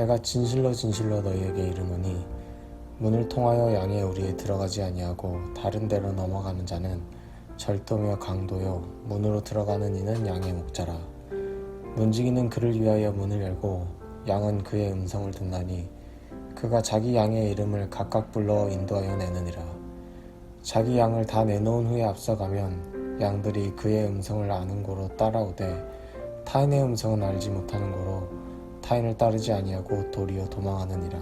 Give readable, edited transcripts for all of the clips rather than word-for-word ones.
내가 진실로 진실로 너희에게 이르노니 문을 통하여 양의 우리에 들어가지 아니하고 다른 데로 넘어가는 자는 절도며 강도요 문으로 들어가는 이는 양의 목자라. 문지기는 그를 위하여 문을 열고 양은 그의 음성을 듣나니 그가 자기 양의 이름을 각각 불러 인도하여 내느니라. 자기 양을 다 내놓은 후에 앞서가면 양들이 그의 음성을 아는 고로 따라오되 타인의 음성은 알지 못하는 고로 타인을 따르지 아니하고 도리어 도망하느니라.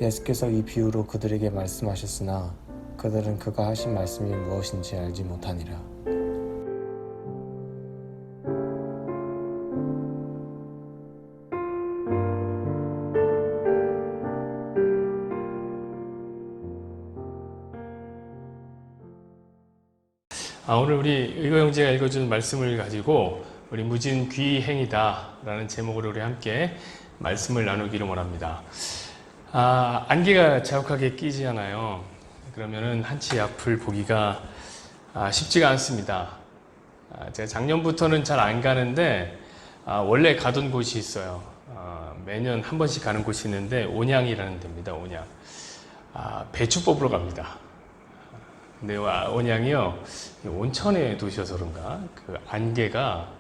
예수께서 이 비유로 그들에게 말씀하셨으나 그들은 그가 하신 말씀이 무엇인지 알지 못하니라. 오늘 우리 의거 형제가 읽어준 말씀을 가지고 우리 무진 귀행이다 라는 제목으로 우리 함께 말씀을 나누기를 원합니다. 안개가 자욱하게 끼지잖아요. 그러면은 한치 앞을 보기가 쉽지가 않습니다. 제가 작년부터는 잘 안 가는데 원래 가던 곳이 있어요. 매년 한 번씩 가는 곳이 있는데 온양이라는 데입니다. 온양. 배추 뽑으러 갑니다. 근데 온양이요, 온천에 도시여서 그런가 그 안개가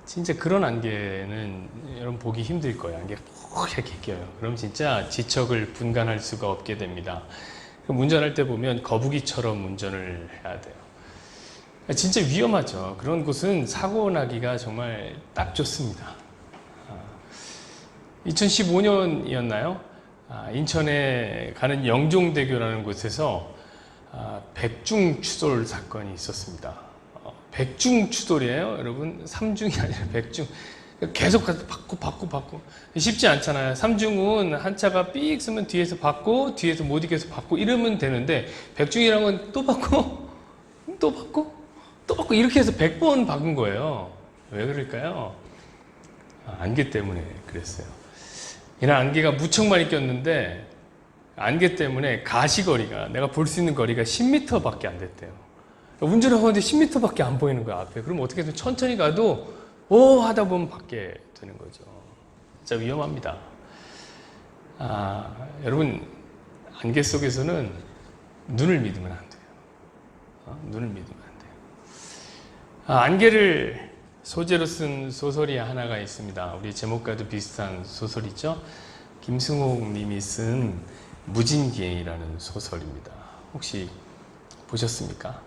진짜 그런 안개는 여러분 보기 힘들 거예요. 안개가 푹 이렇게 껴요. 그럼 진짜 지척을 분간할 수가 없게 됩니다. 운전할 때 보면 거북이처럼 운전을 해야 돼요. 진짜 위험하죠. 그런 곳은 사고 나기가 정말 딱 좋습니다. 2015년이었나요? 인천에 가는 영종대교라는 곳에서 백중추돌 사건이 있었습니다. 백중추돌이에요, 여러분. 삼중이 아니라 백중. 계속 받고. 쉽지 않잖아요. 삼중은 한 차가 삑 쓰면 뒤에서 받고, 뒤에서 못 이겨서 받고, 이러면 되는데, 백중이라는 건 또 받고, 이렇게 해서 100번 박은 거예요. 왜 그럴까요? 안개 때문에 그랬어요. 이날 안개가 무척 많이 꼈는데, 안개 때문에 가시거리가, 내가 볼 수 있는 거리가 10m 밖에 안 됐대요. 운전을 하는데 10m 밖에 안 보이는 거야, 앞에. 그럼 어떻게든 천천히 가도, 하다 보면 밖에 되는 거죠. 진짜 위험합니다. 여러분, 안개 속에서는 눈을 믿으면 안 돼요. 눈을 믿으면 안 돼요. 안개를 소재로 쓴 소설이 하나가 있습니다. 우리 제목과도 비슷한 소설이죠. 김승옥 님이 쓴 무진기행이라는 소설입니다. 혹시 보셨습니까?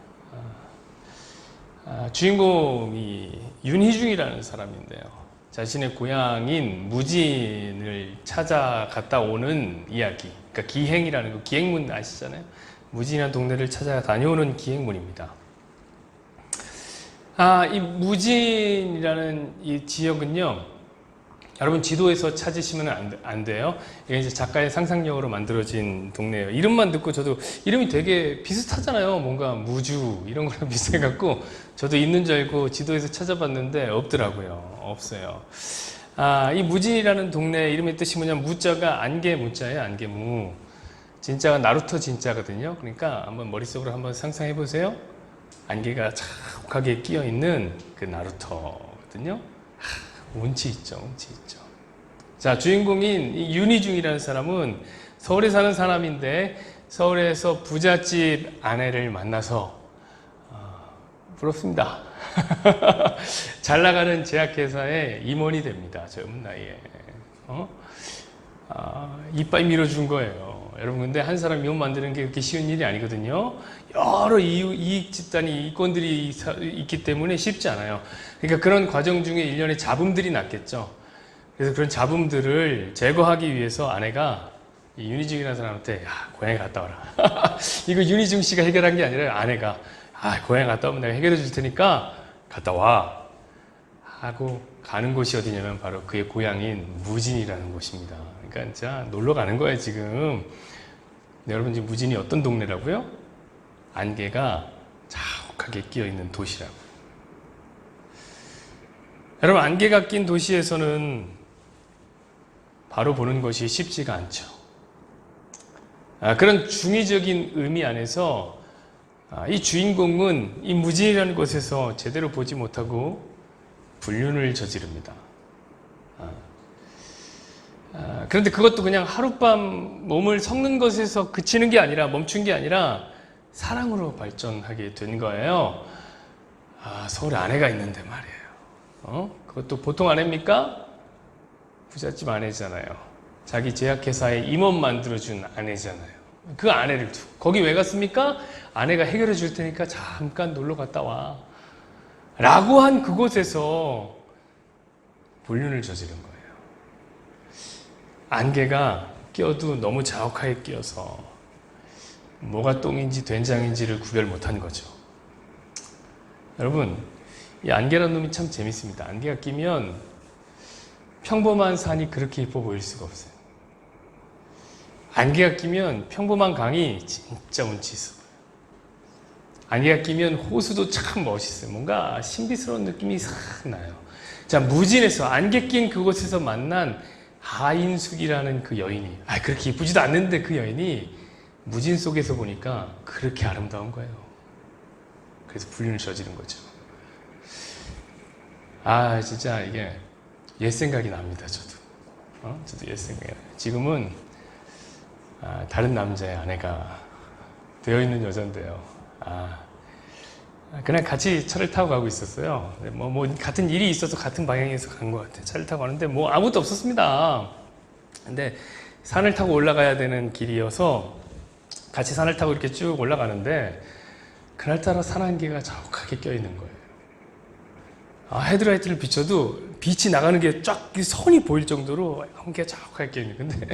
주인공이 윤희중이라는 사람인데요. 자신의 고향인 무진을 찾아갔다 오는 이야기. 그러니까 기행이라는 거, 기행문 아시잖아요? 무진이라는 동네를 찾아 다녀오는 기행문입니다. 이 무진이라는 이 지역은요, 여러분 지도에서 찾으시면 안 돼요. 이게 이제 작가의 상상력으로 만들어진 동네예요. 이름만 듣고 저도 이름이 되게 비슷하잖아요. 뭔가 무주 이런 거랑 비슷해갖고 저도 있는 줄 알고 지도에서 찾아봤는데 없더라고요. 없어요. 이 무진이라는 동네 이름의 뜻이 뭐냐면 무자가 안개 무자예요. 안개무. 진짜가 나루토 진짜거든요. 그러니까 한번 머릿속으로 한번 상상해 보세요. 안개가 자욱하게 끼어 있는 그 나루토거든요. 운치 있죠. 자, 주인공인 이 윤희중이라는 사람은 서울에 사는 사람인데 서울에서 부잣집 아내를 만나서 부럽습니다. 잘 나가는 제약회사의 임원이 됩니다. 젊은 나이에. 이빨 밀어준 거예요. 여러분, 근데 한 사람 임원 만드는 게 그렇게 쉬운 일이 아니거든요. 여러 이익 집단이, 이권들이 있기 때문에 쉽지 않아요. 그러니까 그런 과정 중에 일련의 잡음들이 났겠죠. 그래서 그런 잡음들을 제거하기 위해서 아내가 이 윤희중이라는 사람한테, 고향에 갔다 와라. 이거 윤희중 씨가 해결한 게 아니라 아내가, 고향에 갔다 오면 내가 해결해 줄 테니까 갔다 와. 하고 가는 곳이 어디냐면 바로 그의 고향인 무진이라는 곳입니다. 그러니까 진짜 놀러 가는 거예요, 지금. 여러분, 지금 무진이 어떤 동네라고요? 안개가 자욱하게 끼어 있는 도시라고요. 여러분, 안개가 낀 도시에서는 바로 보는 것이 쉽지가 않죠. 그런 중의적인 의미 안에서 이 주인공은 이 무진이라는 곳에서 제대로 보지 못하고 불륜을 저지릅니다. 그런데 그것도 그냥 하룻밤 몸을 섞는 것에서 그치는 게 아니라, 멈춘 게 아니라 사랑으로 발전하게 된 거예요. 서울에 아내가 있는데 말이에요. 그것도 보통 아내입니까? 부잣집 아내잖아요. 자기 제약회사에 임원 만들어준 아내잖아요. 그 아내를 두고 거기 왜 갔습니까? 아내가 해결해 줄 테니까 잠깐 놀러 갔다 와 라고 한 그곳에서 불륜을 저지른 거예요. 안개가 껴도 너무 자욱하게 끼어서 뭐가 똥인지 된장인지를 구별 못한 거죠. 여러분, 이 안개라는 놈이 참 재밌습니다. 안개가 끼면 평범한 산이 그렇게 예뻐 보일 수가 없어요. 안개가 끼면 평범한 강이 진짜 운치 있어 보여요. 안개가 끼면 호수도 참 멋있어요. 뭔가 신비스러운 느낌이 싹 나요. 자, 무진에서 안개 낀 그곳에서 만난 하인숙이라는 그 여인이, 그렇게 이쁘지도 않는데 그 여인이 무진 속에서 보니까 그렇게 아름다운 거예요. 그래서 불륜을 저지른 거죠. 진짜 이게 옛 생각이 납니다, 저도. 저도 옛 생각이 나요. 지금은 다른 남자의 아내가 되어 있는 여잔데요. 그냥 같이 차를 타고 가고 있었어요. 뭐 같은 일이 있어서 같은 방향에서 간 것 같아요. 차를 타고 가는데 뭐 아무것도 없었습니다. 근데 산을 타고 올라가야 되는 길이어서 같이 산을 타고 이렇게 쭉 올라가는데 그날따라 산 안개가 자욱하게 껴있는 거예요. 헤드라이트를 비춰도 빛이 나가는 게 쫙 선이 보일 정도로 안개가 자욱하게 껴있는 건데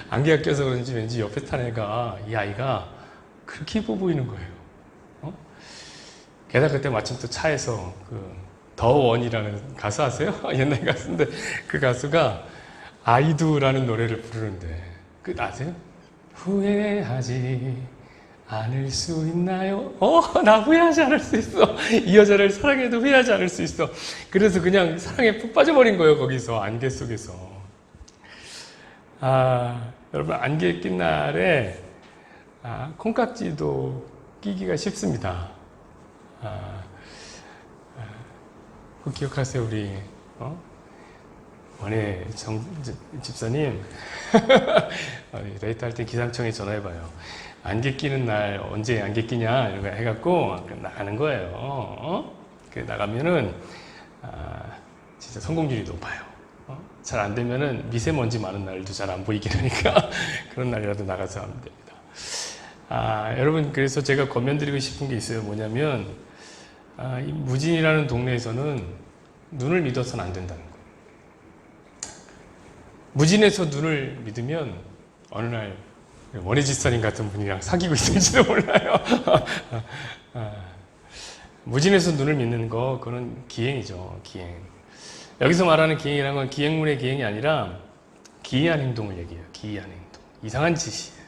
안개가 껴서 그런지 왠지 옆에 탄 애가, 이 아이가 그렇게 예뻐 보이는 거예요. 게다가 그때 마침 또 차에서 더 원이라는 가수 아세요? 옛날 가수인데 그 가수가 아이두라는 노래를 부르는데 아세요? 후회하지 않을 수 있나요? 나 후회하지 않을 수 있어. 이 여자를 사랑해도 후회하지 않을 수 있어. 그래서 그냥 사랑에 푹 빠져버린 거예요. 거기서 안개 속에서. 여러분, 안개 낀 날에 콩깍지도 끼기가 쉽습니다. 그 기억하세요, 우리 원래 집사님 레이트 할 때 기상청에 전화해봐요. 안개 끼는 날 언제 안개 끼냐 이런 거 해갖고 나가는 거예요. 나가면은 진짜 성공률이 높아요. 잘 안 되면은 미세먼지 많은 날도 잘 안 보이긴 하니까 그런 날이라도 나가서 하면 됩니다. 여러분, 그래서 제가 권면드리고 싶은 게 있어요. 뭐냐면 이 무진이라는 동네에서는 눈을 믿어서는 안 된다는 거예요. 무진에서 눈을 믿으면 어느 날 원희지사님 같은 분이랑 사귀고 있을지도 몰라요. 무진에서 눈을 믿는 거, 그건 기행이죠. 기행. 여기서 말하는 기행이라는 건 기행문의 기행이 아니라 기이한 행동을 얘기해요. 기이한 행동. 이상한 짓이에요.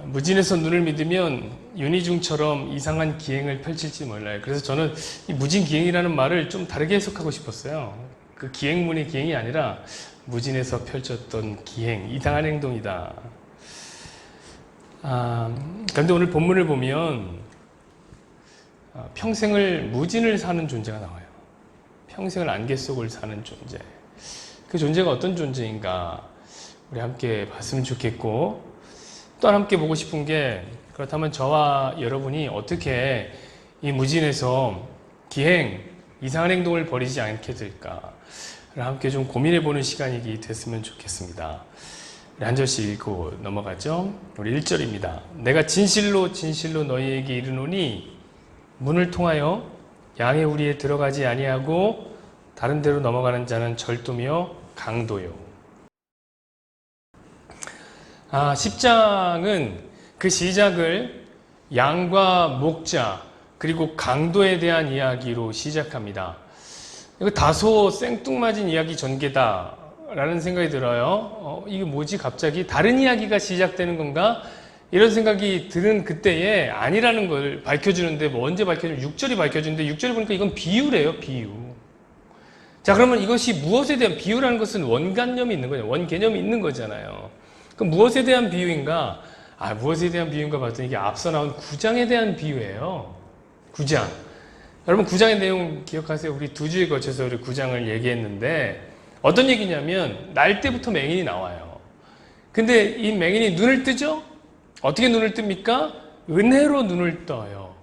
무진에서 눈을 믿으면 윤희중처럼 이상한 기행을 펼칠지 몰라요. 그래서 저는 이 무진기행이라는 말을 좀 다르게 해석하고 싶었어요. 그 기행문의 기행이 아니라 무진에서 펼쳤던 기행, 이상한 행동이다. 그런데 오늘 본문을 보면 평생을 무진을 사는 존재가 나와요. 평생을 안개 속을 사는 존재. 그 존재가 어떤 존재인가 우리 함께 봤으면 좋겠고, 또한 함께 보고 싶은 게, 그렇다면 저와 여러분이 어떻게 이 무진에서 기행, 이상한 행동을 벌이지 않게 될까를 함께 좀 고민해보는 시간이 됐으면 좋겠습니다. 우리 한 절씩 읽고 넘어가죠. 우리 1절입니다. 내가 진실로 진실로 너희에게 이르노니 문을 통하여 양의 우리에 들어가지 아니하고 다른 데로 넘어가는 자는 절도며 강도요. 10장은 그 시작을 양과 목자 그리고 강도에 대한 이야기로 시작합니다. 이거 다소 생뚱맞은 이야기 전개다 라는 생각이 들어요. 이게 뭐지? 갑자기 다른 이야기가 시작되는 건가? 이런 생각이 드는 그때에 아니라는 걸 밝혀주는데, 뭐 언제 밝혀주는? 6절이 밝혀주는데 6절에 보니까 이건 비유래요. 비유. 자, 그러면 이것이 무엇에 대한 비유라는 것은 원관념이 있는 거예요. 원개념이 있는 거잖아요. 그럼 무엇에 대한 비유인가? 무엇에 대한 비유인가 봤더니 이게 앞서 나온 9장에 대한 비유예요. 9장. 여러분 9장의 내용 기억하세요? 우리 2주에 걸쳐서 우리 9장을 얘기했는데 어떤 얘기냐면 날 때부터 맹인이 나와요. 근데 이 맹인이 눈을 뜨죠? 어떻게 눈을 뜹니까? 은혜로 눈을 떠요.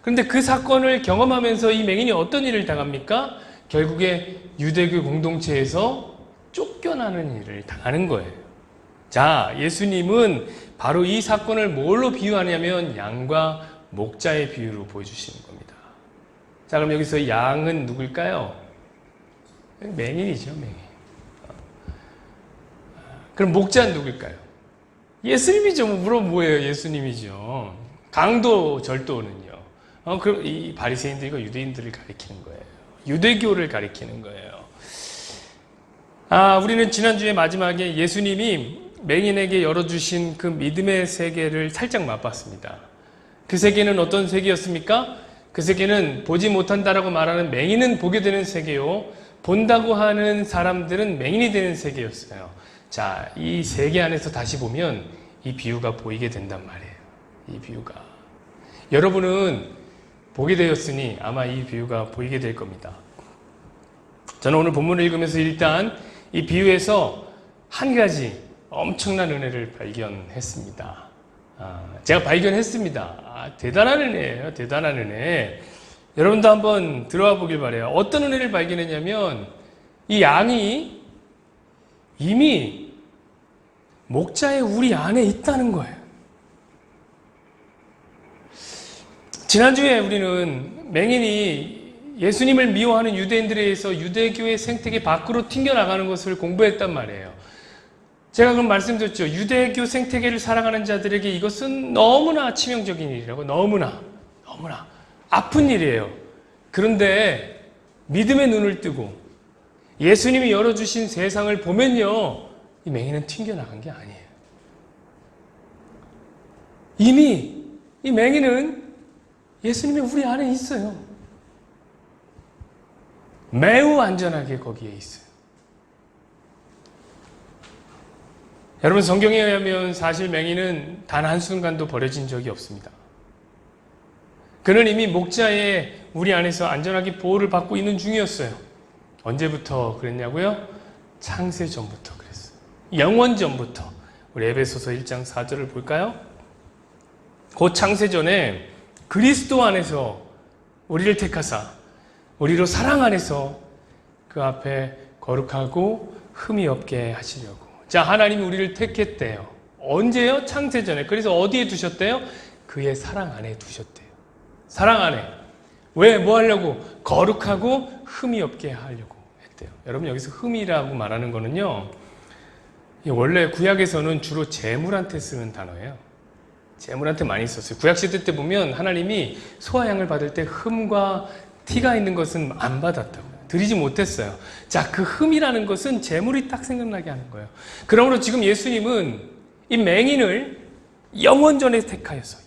그런데 그 사건을 경험하면서 이 맹인이 어떤 일을 당합니까? 결국에 유대교 공동체에서 쫓겨나는 일을 당하는 거예요. 자, 예수님은 바로 이 사건을 뭘로 비유하냐면 양과 목자의 비유로 보여주시는 겁니다. 자, 그럼 여기서 양은 누굴까요? 맹인이죠, 맹인. 그럼 목자는 누굴까요? 예수님이죠. 물론 뭐예요? 예수님이죠. 강도, 절도는요. 그럼 이 바리새인들과 유대인들을 가리키는 거예요. 유대교를 가리키는 거예요. 우리는 지난주에 마지막에 예수님이 맹인에게 열어주신 그 믿음의 세계를 살짝 맛봤습니다. 그 세계는 어떤 세계였습니까? 그 세계는 보지 못한다라고 말하는 맹인은 보게 되는 세계요. 본다고 하는 사람들은 맹인이 되는 세계였어요. 자, 이 세계 안에서 다시 보면 이 비유가 보이게 된단 말이에요. 이 비유가. 여러분은 보게 되었으니 아마 이 비유가 보이게 될 겁니다. 저는 오늘 본문을 읽으면서 일단 이 비유에서 한 가지 엄청난 은혜를 발견했습니다. 제가 발견했습니다. 대단한 은혜예요. 대단한 은혜. 여러분도 한번 들어와 보길 바라요. 어떤 은혜를 발견했냐면 이 양이 이미 목자의 우리 안에 있다는 거예요. 지난주에 우리는 맹인이 예수님을 미워하는 유대인들에 의해서 유대교의 생태계 밖으로 튕겨나가는 것을 공부했단 말이에요. 제가 그럼 말씀드렸죠. 유대교 생태계를 사랑하는 자들에게 이것은 너무나 치명적인 일이라고. 너무나 아픈 일이에요. 그런데 믿음의 눈을 뜨고 예수님이 열어주신 세상을 보면요, 이 맹인은 튕겨나간 게 아니에요. 이미 이 맹인은 예수님이 우리 안에 있어요. 매우 안전하게 거기에 있어요. 여러분, 성경에 의하면 사실 맹인은 단 한순간도 버려진 적이 없습니다. 그는 이미 목자의 우리 안에서 안전하게 보호를 받고 있는 중이었어요. 언제부터 그랬냐고요? 창세 전부터 그랬어요. 영원 전부터. 우리 에베소서 1장 4절을 볼까요? 곧 창세 전에 그리스도 안에서 우리를 택하사 우리로 사랑 안에서 그 앞에 거룩하고 흠이 없게 하시려고. 자, 하나님이 우리를 택했대요. 언제요? 창세 전에. 그래서 어디에 두셨대요? 그의 사랑 안에 두셨대요. 사랑 안에. 왜? 뭐 하려고? 거룩하고 흠이 없게 하려고 했대요. 여러분, 여기서 흠이라고 말하는 거는요, 원래 구약에서는 주로 제물한테 쓰는 단어예요. 제물한테 많이 썼어요. 구약시대 때 보면 하나님이 소화양을 받을 때 흠과 티가 있는 것은 안 받았다고요. 드리지 못했어요. 자, 그 흠이라는 것은 제물이 딱 생각나게 하는 거예요. 그러므로 지금 예수님은 이 맹인을 영원전에 택하여서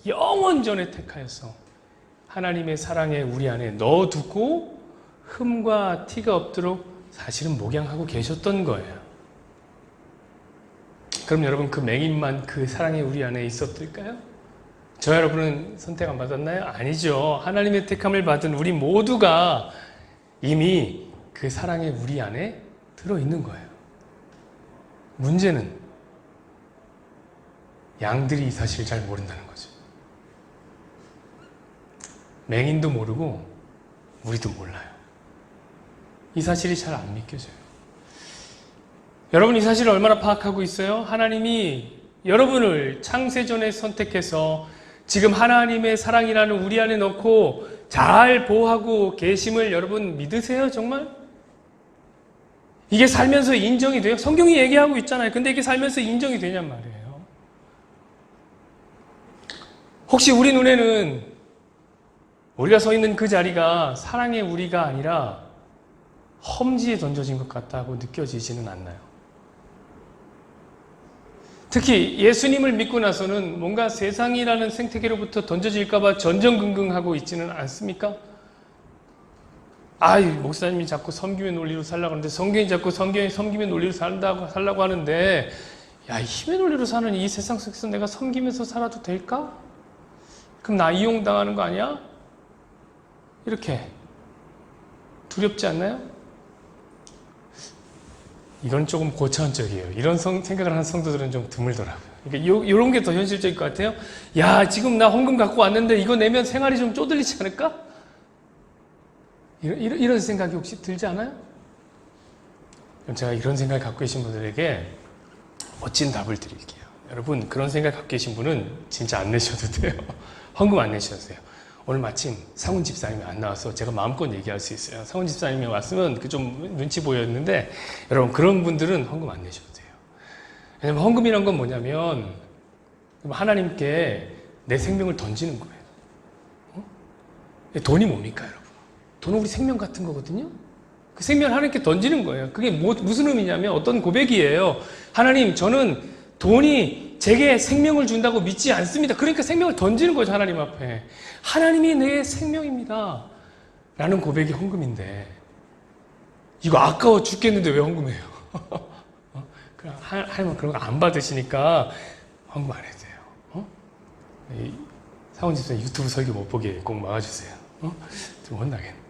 하나님의 사랑에 우리 안에 넣어두고 흠과 티가 없도록 사실은 목양하고 계셨던 거예요. 그럼 여러분, 그 맹인만 그 사랑이 우리 안에 있었을까요? 저 여러분은 선택 안 받았나요? 아니죠. 하나님의 택함을 받은 우리 모두가 이미 그 사랑이 우리 안에 들어있는 거예요. 문제는 양들이 이 사실을 잘 모른다는 거죠. 맹인도 모르고 우리도 몰라요. 이 사실이 잘 안 믿겨져요. 여러분, 이 사실을 얼마나 파악하고 있어요? 하나님이 여러분을 창세전에 선택해서 지금 하나님의 사랑이라는 우리 안에 넣고 잘 보호하고 계심을 여러분 믿으세요? 정말? 이게 살면서 인정이 돼요? 성경이 얘기하고 있잖아요. 근데 이게 살면서 인정이 되냔 말이에요. 혹시 우리 눈에는 우리가 서 있는 그 자리가 사랑의 우리가 아니라 험지에 던져진 것 같다고 느껴지지는 않나요? 특히 예수님을 믿고 나서는 뭔가 세상이라는 생태계로부터 던져질까봐 전전긍긍하고 있지는 않습니까? 목사님이 자꾸 섬김의 논리로 살라고 하는데, 성경이 자꾸 섬김의 논리로 살라고 하는데, 야, 힘의 논리로 사는 이 세상 속에서 내가 섬기면서 살아도 될까? 그럼 나 이용당하는 거 아니야? 이렇게 두렵지 않나요? 이건 조금 고차원적이에요. 이런 생각을 하는 성도들은 좀 드물더라고요. 그러니까 요런 게 더 현실적일 것 같아요. 야, 지금 나 헌금 갖고 왔는데 이거 내면 생활이 좀 쪼들리지 않을까? 이런 생각이 혹시 들지 않아요? 그럼 제가 이런 생각을 갖고 계신 분들에게 멋진 답을 드릴게요. 여러분, 그런 생각 갖고 계신 분은 진짜 안 내셔도 돼요. 헌금 안 내셔도 돼요. 오늘 마침 상훈 집사님이 안 나와서 제가 마음껏 얘기할 수 있어요. 상훈 집사님이 왔으면 그 좀 눈치 보였는데, 여러분, 그런 분들은 헌금 안 내셔도 돼요. 왜냐면 헌금이란 건 뭐냐면 하나님께 내 생명을 던지는 거예요. 돈이 뭡니까, 여러분? 돈은 우리 생명 같은 거거든요. 그 생명을 하나님께 던지는 거예요. 그게 무슨 의미냐면 어떤 고백이에요. 하나님, 저는 돈이 제게 생명을 준다고 믿지 않습니다. 그러니까 생명을 던지는 거죠, 하나님 앞에. 하나님이 내 생명입니다. 라는 고백이 헌금인데, 이거 아까워 죽겠는데 왜 헌금해요? 하나님은 그런 거 안 받으시니까 헌금 안 해도 돼요. 사원 집사님 유튜브 설교 못 보게 꼭 막아주세요. 좀 혼나겠네.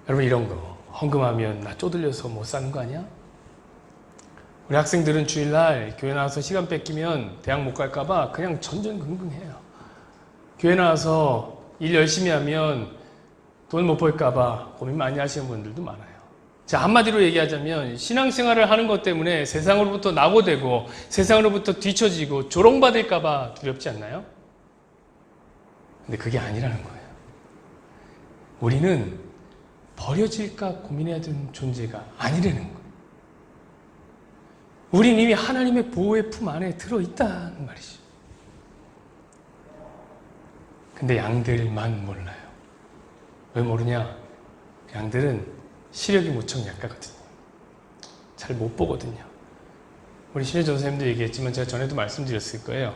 여러분, 이런 거 헌금하면 나 쪼들려서 못 사는 거 아니야? 우리 학생들은 주일날 교회 나와서 시간 뺏기면 대학 못 갈까봐 그냥 전전긍긍해요. 교회 나와서 일 열심히 하면 돈 못 벌까봐 고민 많이 하시는 분들도 많아요. 자, 한마디로 얘기하자면 신앙생활을 하는 것 때문에 세상으로부터 낙오되고 세상으로부터 뒤처지고 조롱받을까봐 두렵지 않나요? 근데 그게 아니라는 거예요. 우리는 버려질까 고민해야 되는 존재가 아니라는 거예요. 우린 이미 하나님의 보호의 품 안에 들어있다는 말이죠. 근데 양들만 몰라요. 왜 모르냐? 양들은 시력이 무척 약하거든요. 잘 못 보거든요. 우리 신혜 전사님도 얘기했지만 제가 전에도 말씀드렸을 거예요.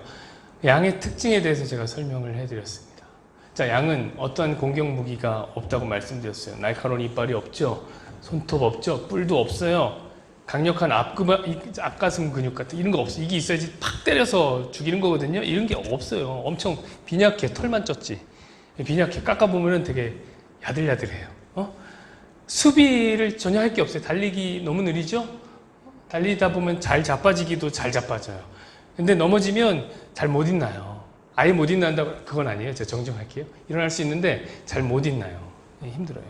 양의 특징에 대해서 제가 설명을 해드렸습니다. 자, 양은 어떠한 공격 무기가 없다고 말씀드렸어요. 날카로운 이빨이 없죠. 손톱 없죠. 뿔도 없어요. 강력한 앞가슴 근육 같은 이런 거 없어요. 이게 있어야지 팍 때려서 죽이는 거거든요. 이런 게 없어요. 엄청 빈약해. 털만 쪘지. 빈약해. 깎아보면 되게 야들야들해요. 수비를 전혀 할 게 없어요. 달리기 너무 느리죠? 달리다 보면 잘 자빠지기도 잘 자빠져요. 근데 넘어지면 잘 못 있나요. 아예 못 있는다고 그건 아니에요. 제가 정정할게요. 일어날 수 있는데 잘 못 있나요. 힘들어요.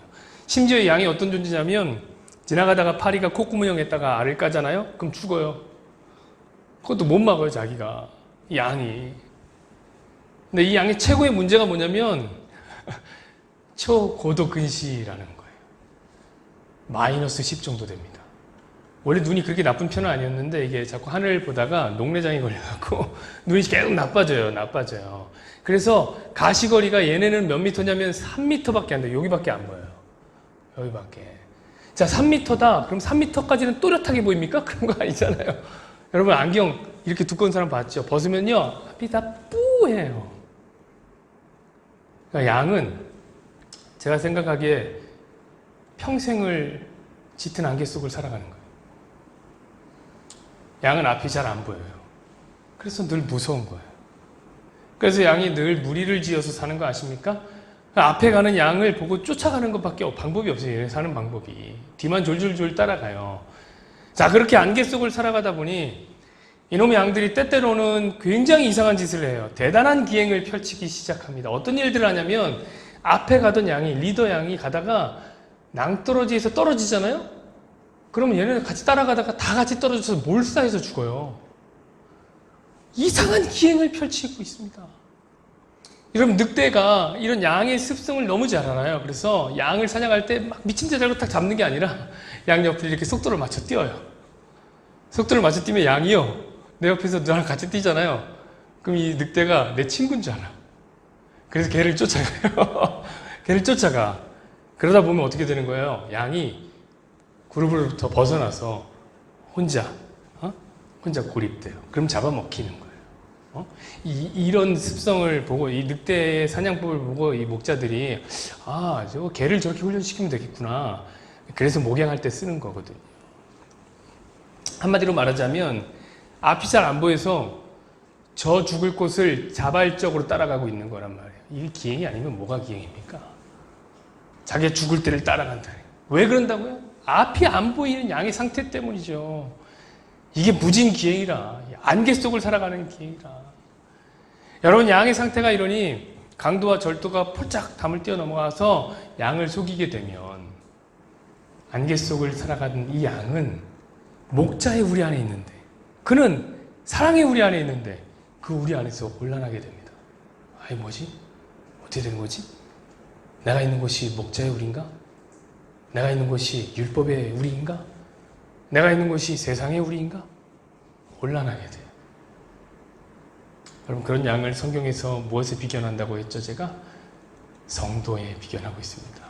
심지어 양이 어떤 존재냐면 지나가다가 파리가 콧구멍에다가 알을 까잖아요? 그럼 죽어요. 그것도 못 막아요, 자기가. 이 양이. 근데 이 양의 최고의 문제가 뭐냐면 초고도 근시라는 거예요. 마이너스 10 정도 됩니다. 원래 눈이 그렇게 나쁜 편은 아니었는데 이게 자꾸 하늘을 보다가 녹내장이 걸려갖고 눈이 계속 나빠져요. 그래서 가시거리가 얘네는 몇 미터냐면 3미터밖에 안 돼요. 여기밖에 안 보여요. 여기밖에. 자, 3미터다. 그럼 3미터까지는 또렷하게 보입니까? 그런 거 아니잖아요. 여러분, 안경 이렇게 두꺼운 사람 봤죠? 벗으면요, 앞이 다 뿌해요. 그러니까 양은 제가 생각하기에 평생을 짙은 안개 속을 살아가는 거예요. 양은 앞이 잘 안 보여요. 그래서 늘 무서운 거예요. 그래서 양이 늘 무리를 지어서 사는 거 아십니까? 앞에 가는 양을 보고 쫓아가는 것밖에 방법이 없어요. 얘네 사는 방법이. 뒤만 졸졸졸 따라가요. 자, 그렇게 안개 속을 살아가다 보니 이놈의 양들이 때때로는 굉장히 이상한 짓을 해요. 대단한 기행을 펼치기 시작합니다. 어떤 일들을 하냐면 앞에 가던 양이, 리더 양이 가다가 낭떠러지에서 떨어지잖아요? 그러면 얘네는 같이 따라가다가 다 같이 떨어져서 몰사해서 죽어요. 이상한 기행을 펼치고 있습니다. 여러분, 늑대가 이런 양의 습성을 너무 잘 알아요. 그래서 양을 사냥할 때 막 미친 듯이 딱 잡는 게 아니라 양 옆에 이렇게 속도를 맞춰 뛰어요. 속도를 맞춰 뛰면 양이요, 내 옆에서 나랑 같이 뛰잖아요. 그럼 이 늑대가 내 친구인 줄 알아. 그래서 걔를 쫓아가요. 걔를 쫓아가. 그러다 보면 어떻게 되는 거예요? 양이 그룹으로부터 벗어나서 혼자 고립돼요. 그럼 잡아먹히는 거예요. 이런 습성을 보고, 이 늑대의 사냥법을 보고 이 목자들이, 아, 저거 개를 저렇게 훈련시키면 되겠구나. 그래서 목양할 때 쓰는 거거든요. 한마디로 말하자면 앞이 잘 안 보여서 저 죽을 곳을 자발적으로 따라가고 있는 거란 말이에요. 이게 기행이 아니면 뭐가 기행입니까? 자기가 죽을 때를 따라간다. 왜 그런다고요? 앞이 안 보이는 양의 상태 때문이죠. 이게 무진기행이라, 안개 속을 살아가는 기행이라. 여러분, 양의 상태가 이러니 강도와 절도가 폴짝 담을 뛰어넘어가서 양을 속이게 되면 안개 속을 살아가는 이 양은 목자의 우리 안에 있는데, 그는 사랑의 우리 안에 있는데 그 우리 안에서 곤란하게 됩니다. 아이, 뭐지? 어떻게 되는 거지? 내가 있는 곳이 목자의 우리인가? 내가 있는 곳이 율법의 우리인가? 내가 있는 곳이 세상의 우리인가? 곤란하게 돼요. 여러분, 그런 양을 성경에서 무엇에 비견한다고 했죠? 제가 성도에 비견하고 있습니다.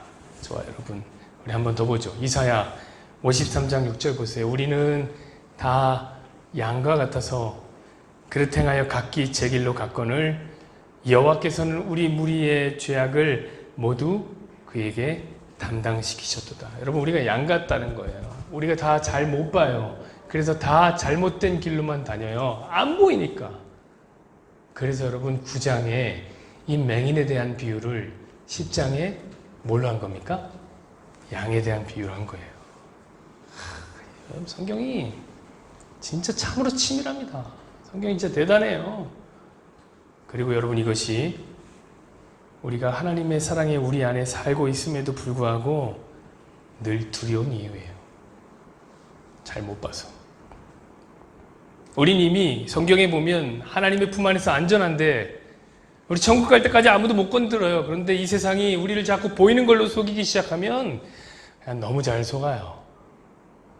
좋아요, 여러분. 우리 한 번 더 보죠. 이사야 53장 6절 보세요. 우리는 다 양과 같아서 그릇 행하여 각기 제 길로 갔거늘 여호와께서는 우리 무리의 죄악을 모두 그에게 담당시키셨도다. 여러분, 우리가 양 같다는 거예요. 우리가 다 잘 못 봐요. 그래서 다 잘못된 길로만 다녀요. 안 보이니까. 그래서 여러분, 9장에 이 맹인에 대한 비유를 10장에 뭘로 한 겁니까? 양에 대한 비유를 한 거예요. 성경이 진짜 참으로 치밀합니다. 성경이 진짜 대단해요. 그리고 여러분, 이것이 우리가 하나님의 사랑에 우리 안에 살고 있음에도 불구하고 늘 두려운 이유예요. 잘 못 봐서. 우린 이미 성경에 보면 하나님의 품 안에서 안전한데 우리 천국 갈 때까지 아무도 못 건드려요. 그런데 이 세상이 우리를 자꾸 보이는 걸로 속이기 시작하면 그냥 너무 잘 속아요.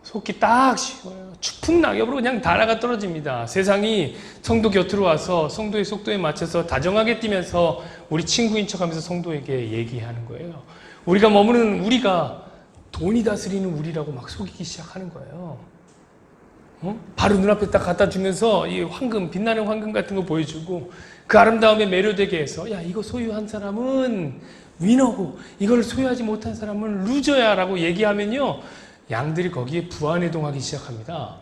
속기 딱 쉬워요. 추풍 낙엽으로 그냥 달아가 떨어집니다. 세상이 성도 곁으로 와서 성도의 속도에 맞춰서 다정하게 뛰면서 우리 친구인 척하면서 성도에게 얘기하는 거예요. 우리가 머무는 우리가 돈이 다스리는 우리라고 막 속이기 시작하는 거예요. 바로 눈앞에 딱 갖다 주면서 이 황금, 빛나는 황금 같은 거 보여주고 그 아름다움에 매료되게 해서 야, 이거 소유한 사람은 위너고 이걸 소유하지 못한 사람은 루저야 라고 얘기하면요, 양들이 거기에 부안해동하기 시작합니다.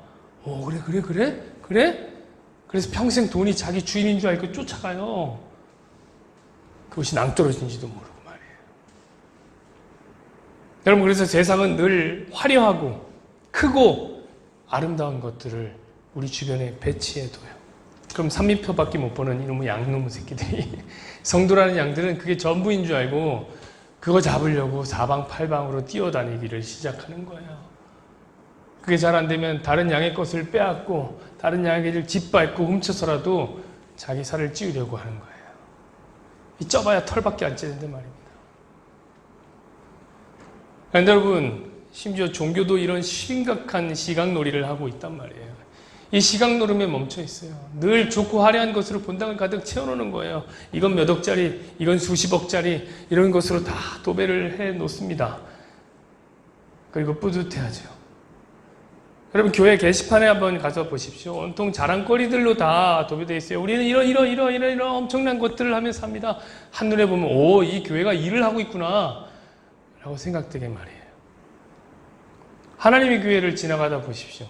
그래? 그래서 평생 돈이 자기 주인인 줄 알고 쫓아가요. 그것이 낭떠러진지도 모르고 말이에요. 여러분, 그래서 세상은 늘 화려하고 크고 아름다운 것들을 우리 주변에 배치해둬요. 그럼 삼미표밖에 못 보는 이놈의 양놈의 새끼들이 성도라는 양들은 그게 전부인 줄 알고 그거 잡으려고 사방팔방으로 뛰어다니기를 시작하는 거예요. 그게 잘 안 되면 다른 양의 것을 빼앗고 다른 양의 길을 짓밟고 훔쳐서라도 자기 살을 찌우려고 하는 거예요. 이 쪄봐야 털밖에 안 찌는데 말입니다. 그런데 여러분, 심지어 종교도 이런 심각한 시각놀이를 하고 있단 말이에요. 이 시각노름에 멈춰 있어요. 늘 좋고 화려한 것으로 본당을 가득 채워놓는 거예요. 이건 몇 억짜리, 이건 수십억짜리, 이런 것으로 다 도배를 해 놓습니다. 그리고 뿌듯해하죠. 여러분, 교회 게시판에 한번 가서 보십시오. 온통 자랑거리들로 다 도배되어 있어요. 우리는 이런 엄청난 것들을 하면서 삽니다. 한눈에 보면 이 교회가 일을 하고 있구나 라고 생각되게 말이에요. 하나님의 교회를 지나가다 보십시오.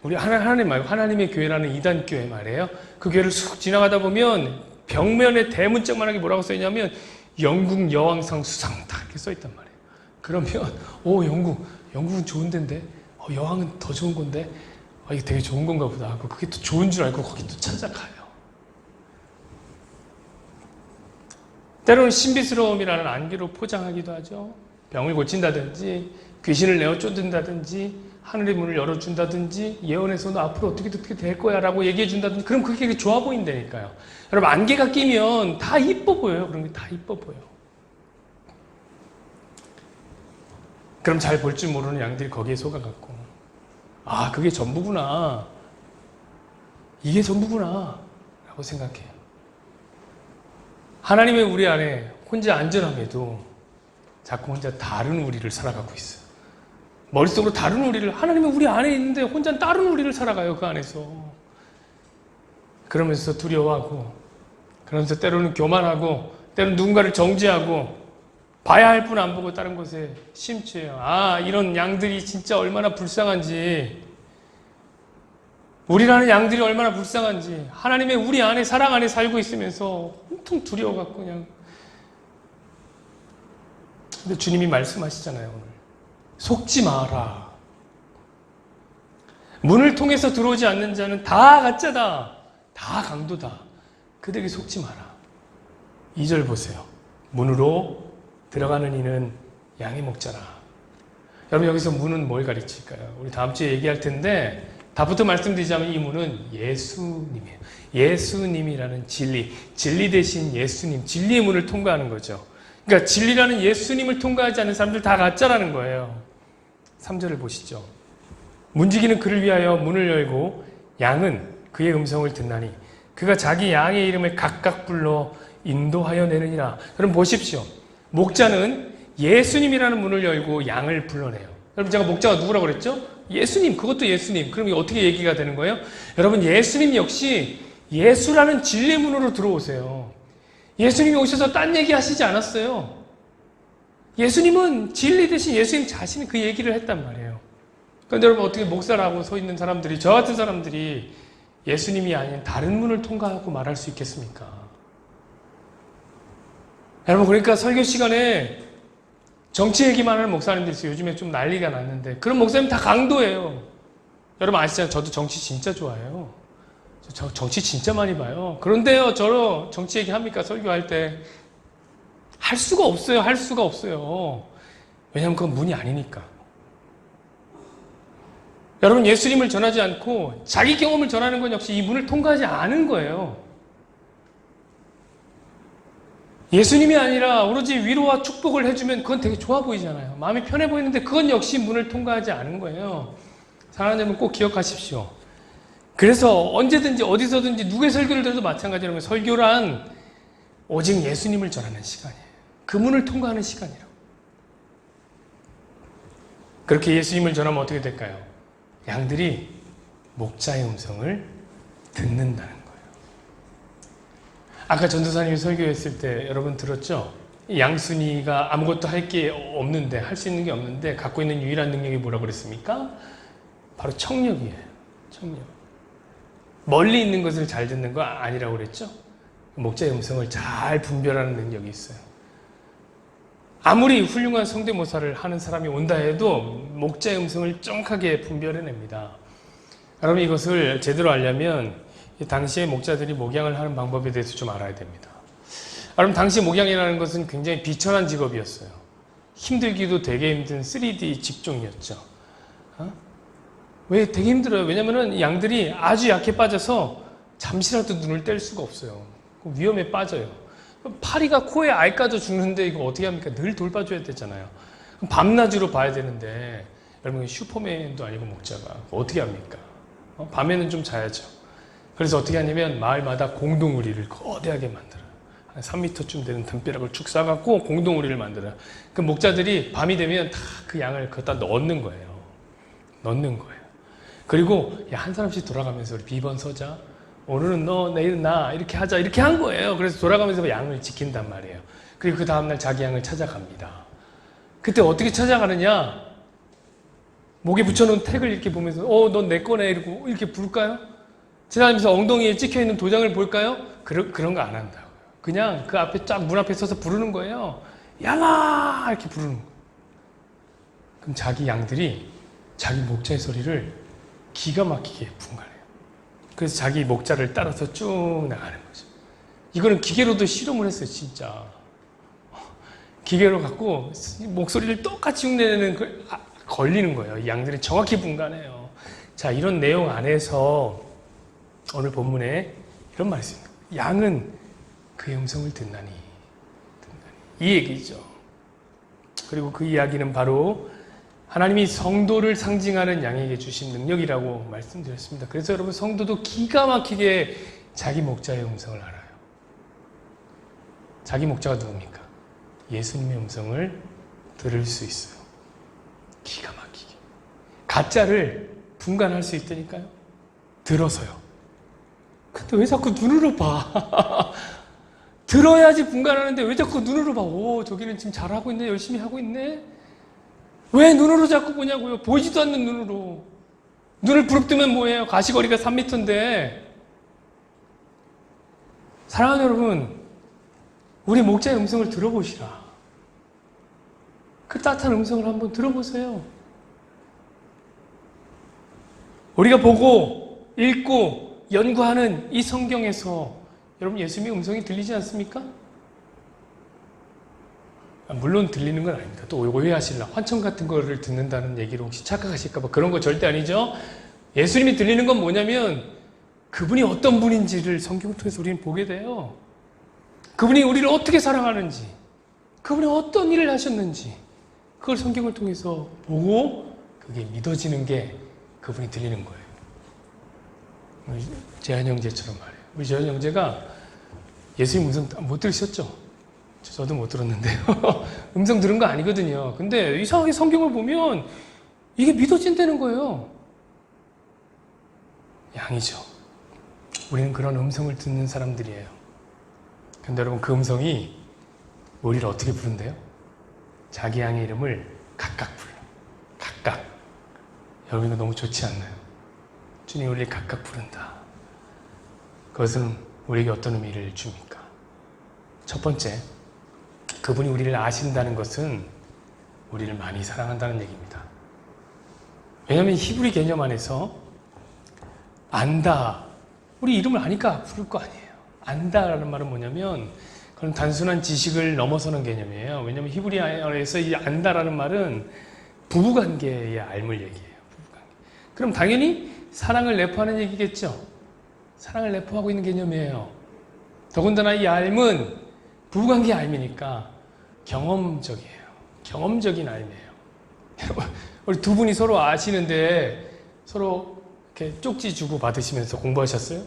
우리 하나님 말고 하나님의 교회라는 이단 교회 말이에요. 그 교회를 쑥 지나가다 보면 벽면에 대문짝만하게 뭐라고 써있냐면 영국 여왕상 수상 딱 이렇게 써있단 말이에요. 그러면 영국은 좋은 데인데 여왕은 더 좋은 건데 이게 되게 좋은 건가 보다 하고 그게 또 좋은 줄 알고 거기 또 찾아가요. 때로는 신비스러움이라는 안개로 포장하기도 하죠. 병을 고친다든지 귀신을 내어 쫓는다든지 하늘의 문을 열어준다든지 예언에서 너 앞으로 어떻게 될 거야 라고 얘기해 준다든지, 그럼 그게 좋아 보인다니까요. 여러분, 안개가 끼면 다 이뻐 보여요. 그런 게 다 이뻐 보여. 그럼 잘 볼 줄 모르는 양들이 거기에 속아갖고 그게 전부구나, 이게 전부구나 라고 생각해요. 하나님의 우리 안에 혼자 안전함에도 자꾸 혼자 다른 우리를 살아가고 있어요. 머릿속으로 다른 우리를, 하나님은 우리 안에 있는데 혼자 다른 우리를 살아가요. 그 안에서. 그러면서 두려워하고, 그러면서 때로는 교만하고, 때로는 누군가를 정죄하고, 봐야 할 분 안 보고 다른 곳에 심취해요. 이런 양들이 진짜 얼마나 불쌍한지, 우리라는 양들이 얼마나 불쌍한지, 하나님의 우리 안에, 사랑 안에 살고 있으면서 온통 두려워갖고 그냥. 근데 주님이 말씀하시잖아요, 오늘. 속지 마라. 문을 통해서 들어오지 않는 자는 다 가짜다. 다 강도다. 그들에게 속지 마라. 2절 보세요. 문으로 들어가는 이는 양의 목자라. 여러분 여기서 문은 뭘 가르칠까요? 우리 다음 주에 얘기할 텐데 답부터 말씀드리자면 이 문은 예수님이에요. 예수님이라는 진리 대신 예수님, 진리의 문을 통과하는 거죠. 그러니까 진리라는 예수님을 통과하지 않는 사람들 다 가짜라는 거예요. 3절을 보시죠. 문지기는 그를 위하여 문을 열고 양은 그의 음성을 듣나니 그가 자기 양의 이름을 각각 불러 인도하여 내느니라. 그럼 보십시오. 목자는 예수님이라는 문을 열고 양을 불러내요. 여러분 제가 목자가 누구라고 그랬죠? 예수님, 그것도 예수님. 그럼 이게 어떻게 얘기가 되는 거예요? 여러분 예수님 역시 예수라는 진리의 문으로 들어오세요. 예수님이 오셔서 딴 얘기 하시지 않았어요. 예수님은 진리 대신 예수님 자신이 그 얘기를 했단 말이에요. 그런데 여러분 어떻게 목사라고 서 있는 사람들이, 저 같은 사람들이 예수님이 아닌 다른 문을 통과하고 말할 수 있겠습니까? 여러분 그러니까 설교 시간에 정치 얘기만 하는 목사님들이 있어요. 요즘에 좀 난리가 났는데 그런 목사님 다 강도예요. 여러분 아시잖아요. 저도 정치 진짜 좋아해요. 저 정치 진짜 많이 봐요. 그런데요, 저로 정치 얘기합니까? 설교할 때 할 수가 없어요. 할 수가 없어요. 왜냐하면 그건 문이 아니니까. 여러분 예수님을 전하지 않고 자기 경험을 전하는 건 역시 이 문을 통과하지 않은 거예요. 예수님이 아니라 오로지 위로와 축복을 해주면 그건 되게 좋아 보이잖아요. 마음이 편해 보이는데 그건 역시 문을 통과하지 않은 거예요. 사랑하는 여러분 꼭 기억하십시오. 그래서 언제든지 어디서든지 누구의 설교를 들어도 마찬가지로 설교란 오직 예수님을 전하는 시간이에요. 그 문을 통과하는 시간이라고. 그렇게 예수님을 전하면 어떻게 될까요? 양들이 목자의 음성을 듣는다는 거예요. 아까 전도사님이 설교했을 때 여러분 들었죠? 양순이가 아무것도 할 게 없는데, 할 수 있는 게 없는데 갖고 있는 유일한 능력이 뭐라고 그랬습니까? 바로 청력이에요. 청력. 멀리 있는 것을 잘 듣는 거 아니라고 그랬죠? 목자의 음성을 잘 분별하는 능력이 있어요. 아무리 훌륭한 성대모사를 하는 사람이 온다 해도 목자의 음성을 정확하게 분별해냅니다. 여러분 이것을 제대로 알려면 당시에 목자들이 목양을 하는 방법에 대해서 좀 알아야 됩니다. 여러분 당시 목양이라는 것은 굉장히 비천한 직업이었어요. 힘들기도 되게 힘든 3D 직종이었죠. 왜 되게 힘들어요? 왜냐면은 양들이 아주 약해 빠져서 잠시라도 눈을 뗄 수가 없어요. 위험에 빠져요. 파리가 코에 알 까져 죽는데 이거 어떻게 합니까? 늘 돌봐줘야 되잖아요. 밤낮으로 봐야 되는데 여러분 슈퍼맨도 아니고 목자가 어떻게 합니까? 밤에는 좀 자야죠. 그래서 어떻게 하냐면 마을마다 공동우리를 거대하게 만들어요. 한 3m쯤 되는 담벼락을 축 쌓아갖고 공동우리를 만들어요. 그 목자들이 밤이 되면 다 그 양을 거기다 넣는 거예요. 넣는 거예요. 그리고 한 사람씩 돌아가면서 우리 비번 서자, 오늘은 너, 내일은 나, 이렇게 하자, 이렇게 한 거예요. 그래서 돌아가면서 양을 지킨단 말이에요. 그리고 그 다음날 자기 양을 찾아갑니다. 그때 어떻게 찾아가느냐? 목에 붙여놓은 택을 이렇게 보면서 넌 내 거네 이러고 이렇게 부를까요? 지나가면서 엉덩이에 찍혀있는 도장을 볼까요? 그런 거 안 한다고요. 그냥 그 앞에 쫙 문 앞에 서서 부르는 거예요. 양아! 이렇게 부르는 거예요. 그럼 자기 양들이 자기 목자의 소리를 기가 막히게 분간해요. 그래서 자기 목자를 따라서 쭉 나가는 거죠. 이거는 기계로도 실험을 했어요, 진짜. 기계로 갖고 목소리를 똑같이 흉내내는 걸리는 거예요. 이 양들이 정확히 분간해요. 자, 이런 내용 안에서 오늘 본문에 이런 말씀입니다. 양은 그의 음성을 듣나니. 이 얘기죠. 그리고 그 이야기는 바로 하나님이 성도를 상징하는 양에게 주신 능력이라고 말씀드렸습니다. 그래서 여러분 성도도 기가 막히게 자기 목자의 음성을 알아요. 자기 목자가 누굽니까? 예수님의 음성을 들을 수 있어요. 기가 막히게. 가짜를 분간할 수 있다니까요. 들어서요. 근데 왜 자꾸 눈으로 봐? 들어야지 분간하는데 왜 자꾸 눈으로 봐? 저기는 지금 잘하고 있네, 열심히 하고 있네. 왜 눈으로 자꾸 보냐고요? 보이지도 않는 눈으로. 눈을 부릅뜨면 뭐예요? 가시거리가 3m인데. 사랑하는 여러분, 우리 목자의 음성을 들어보시라. 그 따뜻한 음성을 한번 들어보세요. 우리가 보고 읽고 연구하는 이 성경에서 여러분 예수님의 음성이 들리지 않습니까? 물론 들리는 건 아닙니다. 또 오해하실라 환청 같은 거를 듣는다는 얘기로 혹시 착각하실까봐 그런 거 절대 아니죠. 예수님이 들리는 건 뭐냐면 그분이 어떤 분인지를 성경을 통해서 우리는 보게 돼요. 그분이 우리를 어떻게 사랑하는지, 그분이 어떤 일을 하셨는지 그걸 성경을 통해서 보고 그게 믿어지는 게 그분이 들리는 거예요. 우리 재한 형제처럼 말이에요. 우리 재한 형제가 예수님 음성 못 들으셨죠? 저도 못 들었는데요. 음성 들은 거 아니거든요. 근데 이상하게 성경을 보면 이게 믿어진다는 거예요. 양이죠. 우리는 그런 음성을 듣는 사람들이에요. 근데 여러분 그 음성이 우리를 어떻게 부른대요? 자기 양의 이름을 각각 불러. 각각. 여러분 이거 너무 좋지 않나요? 주님 우리를 각각 부른다. 그것은 우리에게 어떤 의미를 줍니까? 첫 번째, 그분이 우리를 아신다는 것은 우리를 많이 사랑한다는 얘기입니다. 왜냐하면 히브리 개념 안에서 안다, 우리 이름을 아니까 부를 거 아니에요. 안다라는 말은 뭐냐면 그건 단순한 지식을 넘어서는 개념이에요. 왜냐하면 히브리어에서 이 안다라는 말은 부부관계의 알물 얘기예요. 부부관계. 그럼 당연히 사랑을 내포하는 얘기겠죠. 사랑을 내포하고 있는 개념이에요. 더군다나 이 알은 부부관계의 알미니까 경험적이에요. 경험적인 알미예요. 우리 두 분이 서로 아시는데 서로 이렇게 쪽지 주고 받으시면서 공부하셨어요?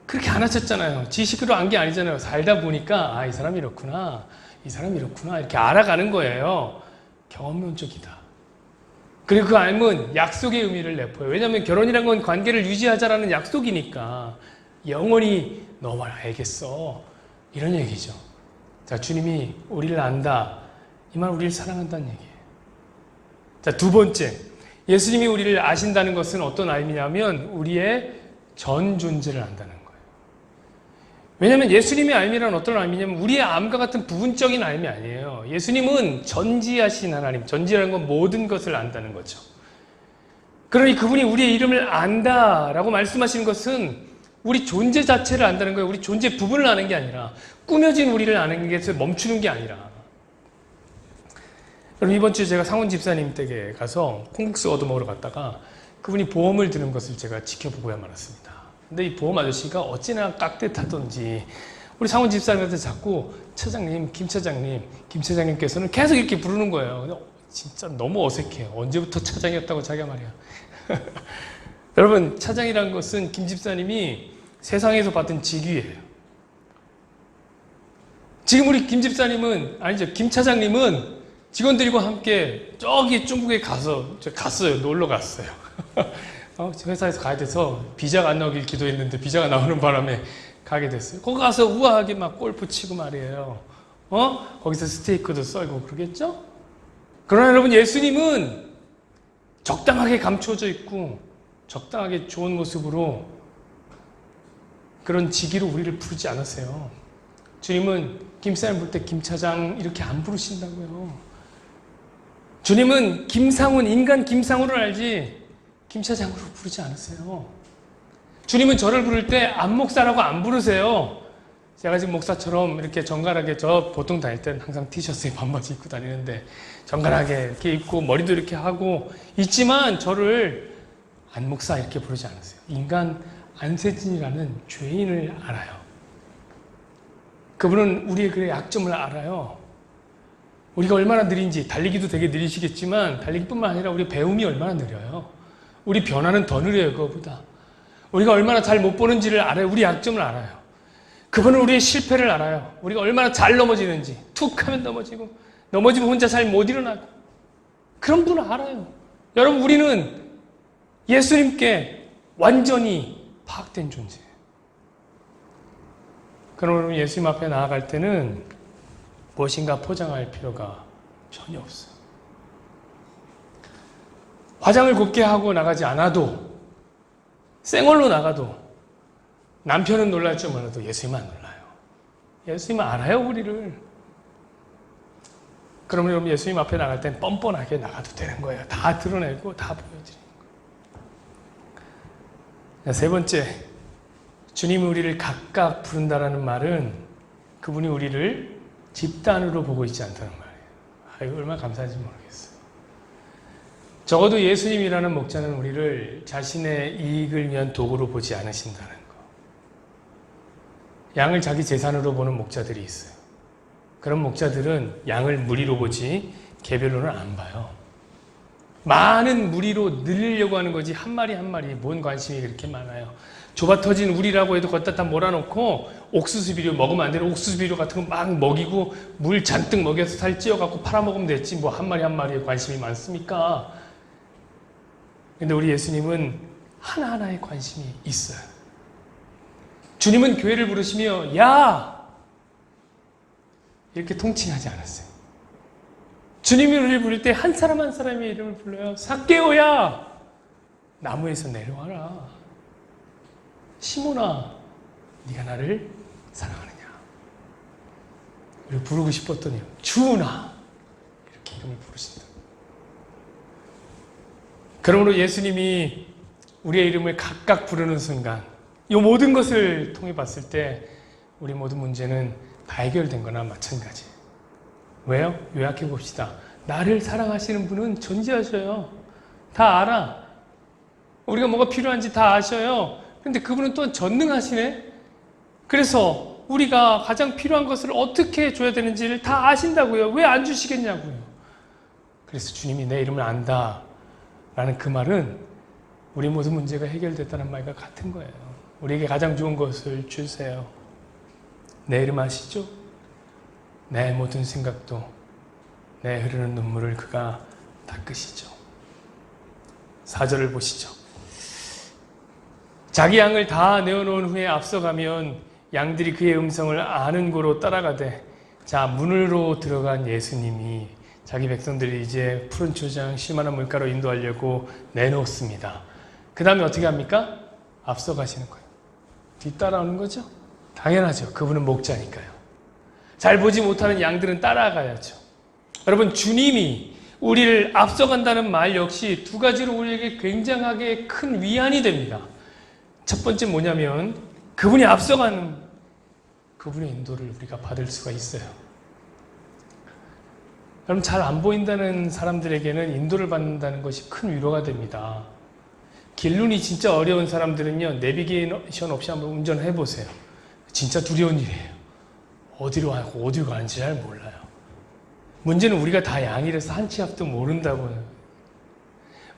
그렇게 안 하셨잖아요. 지식으로 안 게 아니잖아요. 살다 보니까 이 사람이 이렇구나, 이 사람이 이렇구나 이렇게 알아가는 거예요. 경험론적이다. 그리고 그 알은 약속의 의미를 내포해요. 왜냐하면 결혼이란 건 관계를 유지하자라는 약속이니까 영원히 너만 알겠어 이런 얘기죠. 자, 주님이 우리를 안다. 이 말 우리를 사랑한다는 얘기예요. 자, 두 번째. 예수님이 우리를 아신다는 것은 어떤 의미냐면 우리의 전 존재를 안다는 거예요. 왜냐하면 예수님의 알미란 어떤 알미냐면 우리의 암과 같은 부분적인 알미 아니에요. 예수님은 전지하신 하나님, 전지라는 건 모든 것을 안다는 거죠. 그러니 그분이 우리의 이름을 안다라고 말씀하시는 것은 우리 존재 자체를 안다는 거예요. 우리 존재 부분을 아는 게 아니라 꾸며진 우리를 아는 게 멈추는 게 아니라. 그럼 이번 주에 제가 상훈 집사님 댁에 가서 콩국수 얻어먹으러 갔다가 그분이 보험을 드는 것을 제가 지켜보고야 말았습니다. 근데 이 보험 아저씨가 어찌나 깍듯하던지 우리 상훈 집사님한테 자꾸 차장님, 김 차장님, 김 차장님께서는 계속 이렇게 부르는 거예요. 진짜 너무 어색해요. 언제부터 차장이었다고 자기가 말이야. 여러분, 차장이라는 것은 김 집사님이 세상에서 받은 직위예요. 지금 우리 김 집사님은, 아니죠, 김 차장님은 직원들과 함께 저기 중국에 갔어요. 놀러 갔어요. 회사에서 가야 돼서 비자가 안 나오길 기도했는데 비자가 나오는 바람에 가게 됐어요. 거기 가서 우아하게 막 골프 치고 말이에요. 거기서 스테이크도 썰고 그러겠죠? 그러나 여러분, 예수님은 적당하게 감춰져 있고 적당하게 좋은 모습으로 그런 직위로 우리를 부르지 않으세요. 주님은 김사장 부를 때 김차장 이렇게 안 부르신다고요. 주님은 김상훈, 인간 김상훈을 알지 김차장으로 부르지 않으세요. 주님은 저를 부를 때 안목사라고 안 부르세요. 제가 지금 목사처럼 이렇게 정갈하게, 저 보통 다닐 때는 항상 티셔츠에 반바지 입고 다니는데 정갈하게 이렇게 입고 머리도 이렇게 하고 있지만 저를 안목사 이렇게 부르지 않으세요. 인간 안세진이라는 죄인을 알아요. 그분은 우리의 그 약점을 알아요. 우리가 얼마나 느린지, 달리기도 되게 느리시겠지만 달리기뿐만 아니라 우리 배움이 얼마나 느려요. 우리 변화는 더 느려요. 그거보다. 우리가 얼마나 잘 못 보는지를 알아요. 우리 약점을 알아요. 그분은 우리의 실패를 알아요. 우리가 얼마나 잘 넘어지는지. 툭 하면 넘어지고, 넘어지면 혼자 잘 못 일어나고. 그런 분을 알아요. 여러분, 우리는 예수님께 완전히 파악된 존재예요. 그러면 예수님 앞에 나아갈 때는 무엇인가 포장할 필요가 전혀 없어요. 화장을 곱게 하고 나가지 않아도, 생얼로 나가도 남편은 놀랄 줄 몰라도 예수님은 안 놀라요. 예수님은 알아요, 우리를. 그러면 여러분 예수님 앞에 나갈 땐 뻔뻔하게 나가도 되는 거예요. 다 드러내고 다 보여드리는 거예요. 세 번째, 주님이 우리를 각각 부른다라는 말은 그분이 우리를 집단으로 보고 있지 않다는 말이에요. 이거 얼마나 감사한지 모르겠어요. 적어도 예수님이라는 목자는 우리를 자신의 이익을 위한 도구로 보지 않으신다는 거. 양을 자기 재산으로 보는 목자들이 있어요. 그런 목자들은 양을 무리로 보지 개별로는 안 봐요. 많은 무리로 늘리려고 하는 거지 한 마리 한 마리 뭔 관심이 그렇게 많아요. 좁아 터진 우리라고 해도 걷다 다 몰아놓고 옥수수 비료 먹으면 안 되는 옥수수 비료 같은 거 막 먹이고 물 잔뜩 먹여서 살 찌어갖고 팔아먹으면 됐지 뭐 한 마리 한 마리에 관심이 많습니까? 근데 우리 예수님은 하나하나에 관심이 있어요. 주님은 교회를 부르시며 야! 이렇게 통칭하지 않았어요. 주님이 우리를 부를 때 한 사람 한 사람의 이름을 불러요. 삭개오야! 나무에서 내려와라. 시몬아, 네가 나를 사랑하느냐? 우리 부르고 싶었더니 주나! 이렇게 이름을 부르신다. 그러므로 예수님이 우리의 이름을 각각 부르는 순간 이 모든 것을 통해 봤을 때 우리 모든 문제는 다 해결된 거나 마찬가지예요. 왜요? 요약해 봅시다. 나를 사랑하시는 분은 존재하셔요. 다 알아. 우리가 뭐가 필요한지 다 아셔요. 근데 그분은 또 전능하시네. 그래서 우리가 가장 필요한 것을 어떻게 줘야 되는지를 다 아신다고요. 왜 안 주시겠냐고요. 그래서 주님이 내 이름을 안다 라는 그 말은 우리 모든 문제가 해결됐다는 말과 같은 거예요. 우리에게 가장 좋은 것을 주세요. 내 이름 아시죠? 내 모든 생각도 내 흐르는 눈물을 그가 닦으시죠. 4절을 보시죠. 자기 양을 다 내어놓은 후에 앞서가면 양들이 그의 음성을 아는 고로 따라가되 자 문으로 들어간 예수님이 자기 백성들이 이제 푸른 초장 쉴만한 물가로 인도하려고 내놓습니다. 그 다음에 어떻게 합니까? 앞서가시는 거예요. 뒤따라오는 거죠? 당연하죠. 그분은 목자니까요. 잘 보지 못하는 양들은 따라가야죠. 여러분 주님이 우리를 앞서간다는 말 역시 두 가지로 우리에게 굉장하게 큰 위안이 됩니다. 첫 번째 뭐냐면 그분이 앞서가는 그분의 인도를 우리가 받을 수가 있어요. 여러분 잘 안 보인다는 사람들에게는 인도를 받는다는 것이 큰 위로가 됩니다. 길눈이 진짜 어려운 사람들은요 내비게이션 없이 한번 운전해 보세요. 진짜 두려운 일이에요. 어디로 가고 어디로 가는지 잘 몰라요. 문제는 우리가 다 양이라서 한 치 앞도 모른다고요.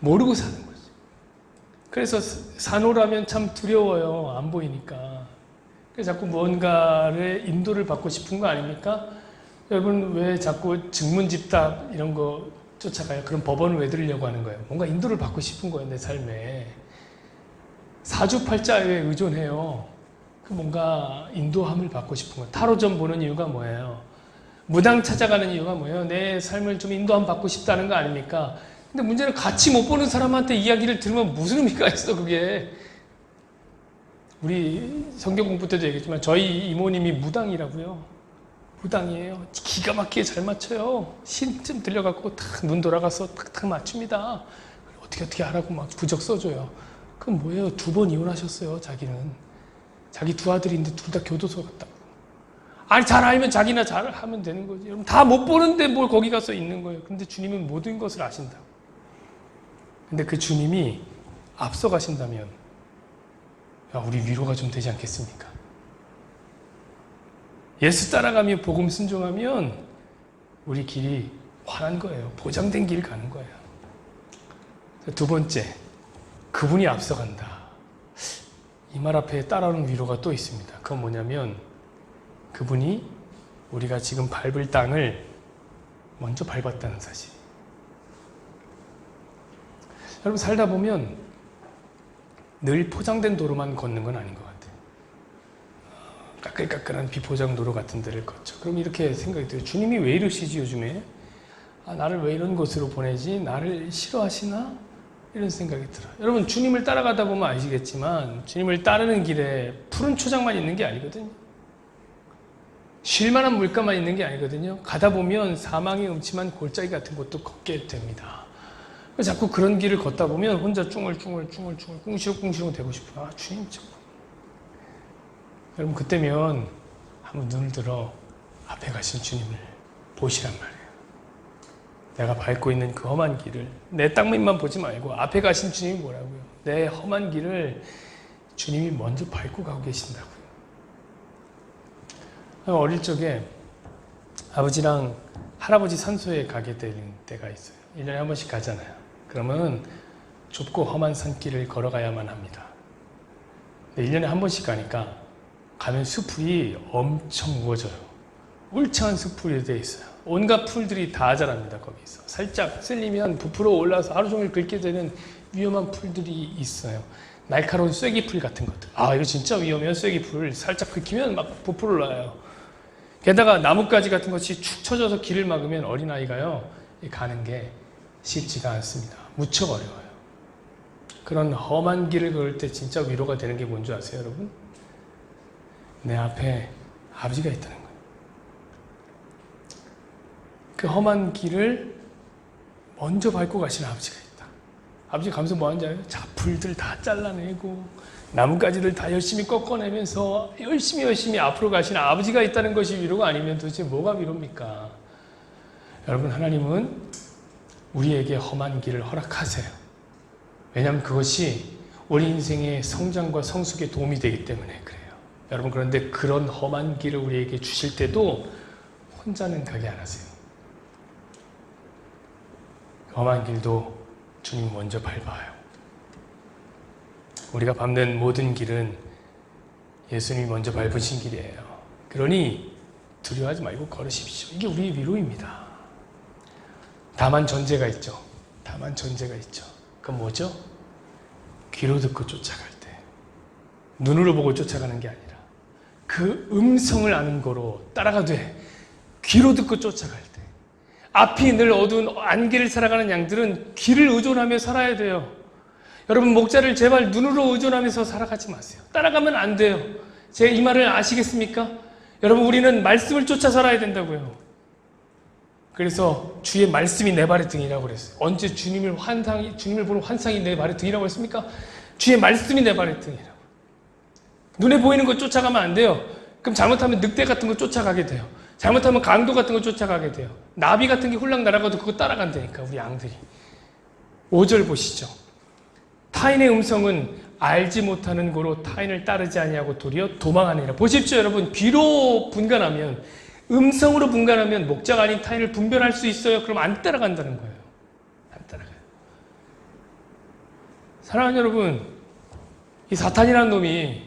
모르고 사는 거죠. 그래서 산호라면 참 두려워요. 안 보이니까. 그래서 자꾸 뭔가를 인도를 받고 싶은 거 아닙니까? 여러분 왜 자꾸 증문집답 이런 거 쫓아가요? 그럼 법원을 왜 들으려고 하는 거예요? 뭔가 인도를 받고 싶은 거예요. 내 삶에. 사주팔자에 의존해요. 그 뭔가 인도함을 받고 싶은 거예요. 타로점 보는 이유가 뭐예요? 무당 찾아가는 이유가 뭐예요? 내 삶을 좀 인도함 받고 싶다는 거 아닙니까? 근데 문제는 같이 못 보는 사람한테 이야기를 들으면 무슨 의미가 있어 그게. 우리 성경 공부 때도 얘기했지만 저희 이모님이 무당이라고요. 무당이에요. 기가 막히게 잘 맞춰요. 신쯤 들려갖고 탁 눈 돌아가서 탁탁 맞춥니다. 어떻게 하라고 막 부적 써줘요. 그럼 뭐예요? 2번 이혼하셨어요. 자기는. 자기 2 아들인데 둘 다 교도소 갔다고. 아니 잘 알면 자기나 잘 하면 되는 거지. 여러분 다 못 보는데 뭘 거기 가서 있는 거예요. 근데 주님은 모든 것을 아신다고. 근데 그 주님이 앞서 가신다면 야, 우리 위로가 좀 되지 않겠습니까? 예수 따라가며 복음 순종하면 우리 길이 환한 거예요. 보장된 길 가는 거예요. 2번째, 그분이 앞서간다. 이 말 앞에 따라오는 위로가 또 있습니다. 그건 뭐냐면 그분이 우리가 지금 밟을 땅을 먼저 밟았다는 사실. 여러분 살다 보면 늘 포장된 도로만 걷는 건 아닌 것 같아요. 까끌까끌한 비포장 도로 같은 데를 걷죠. 그럼 이렇게 생각이 들어요. 주님이 왜 이러시지 요즘에? 나를 왜 이런 곳으로 보내지? 나를 싫어하시나? 이런 생각이 들어요. 여러분 주님을 따라가다 보면 아시겠지만 주님을 따르는 길에 푸른 초장만 있는 게 아니거든요. 쉴만한 물가만 있는 게 아니거든요. 가다 보면 사망의 음침한 골짜기 같은 곳도 걷게 됩니다. 자꾸 그런 길을 걷다 보면 혼자 쭝얼쭝얼 꿍시렁꿍시렁 되고 싶어요. 아, 주님, 여러분 그때면 한번 눈을 들어 앞에 가신 주님을 보시란 말이에요. 내가 밟고 있는 그 험한 길을 내 땅밑만 보지 말고 앞에 가신 주님이 뭐라고요? 내 험한 길을 주님이 먼저 밟고 가고 계신다고요. 어릴 적에 아버지랑 할아버지 산소에 가게 되는 때가 있어요. 1년에 한 번씩 가잖아요. 그러면 좁고 험한 산길을 걸어가야만 합니다. 1년에 한 번씩 가니까 가면 숲이 엄청 우거져요. 울창한 숲풀이 되어 있어요. 온갖 풀들이 다 자랍니다. 거기서 살짝 쓸리면 부풀어 올라서 하루 종일 긁게 되는 위험한 풀들이 있어요. 날카로운 쐐기풀 같은 것들. 아, 이거 진짜 위험해요. 쐐기풀 살짝 긁히면 막 부풀어 올라요. 게다가 나뭇가지 같은 것이 축 처져서 길을 막으면 어린아이가요 가는 게 쉽지가 않습니다. 무척 어려워요. 그런 험한 길을 걸을 때 진짜 위로가 되는 게 뭔지 아세요, 여러분? 내 앞에 아버지가 있다는 거예요. 그 험한 길을 먼저 밟고 가시는 아버지가 있다. 아버지 가면서 뭐 하는지 알아요? 잡풀들 다 잘라내고 나뭇가지들 다 열심히 꺾어내면서 열심히 앞으로 가시는 아버지가 있다는 것이 위로가 아니면 도대체 뭐가 위로입니까? 여러분, 하나님은 우리에게 험한 길을 허락하세요. 왜냐하면 그것이 우리 인생의 성장과 성숙에 도움이 되기 때문에 그래요. 여러분, 그런데 그런 험한 길을 우리에게 주실 때도 혼자는 가게 안 하세요. 험한 길도 주님 먼저 밟아요. 우리가 밟는 모든 길은 예수님이 먼저 밟으신 길이에요. 그러니 두려워하지 말고 걸으십시오. 이게 우리의 위로입니다. 다만 전제가 있죠. 그건 뭐죠? 귀로 듣고 쫓아갈 때, 눈으로 보고 쫓아가는 게 아니라 그 음성을 아는 거로 따라가되 귀로 듣고 쫓아갈 때, 앞이 늘 어두운 안개를 살아가는 양들은 귀를 의존하며 살아야 돼요. 여러분, 목자를 제발 눈으로 의존하면서 살아가지 마세요. 따라가면 안 돼요. 제 이 말을 아시겠습니까? 여러분, 우리는 말씀을 쫓아 살아야 된다고요. 그래서 주의 말씀이 내 발의 등이라고 그랬어요. 언제 주님을 보는 환상이 내 발의 등이라고 했습니까? 주의 말씀이 내 발의 등이라고. 눈에 보이는 거 쫓아가면 안 돼요. 그럼 잘못하면 늑대 같은 거 쫓아가게 돼요. 잘못하면 강도 같은 거 쫓아가게 돼요. 나비 같은 게 훌랑 날아가도 그거 따라간다니까, 우리 양들이. 5절 보시죠. 타인의 음성은 알지 못하는 고로 타인을 따르지 아니하고 도리어 도망하느니라. 보십시오, 여러분. 귀로 분간하면, 음성으로 분간하면 목자가 아닌 타인을 분별할 수 있어요. 그럼 안 따라간다는 거예요. 안 따라가요. 사랑하는 여러분, 이 사탄이라는 놈이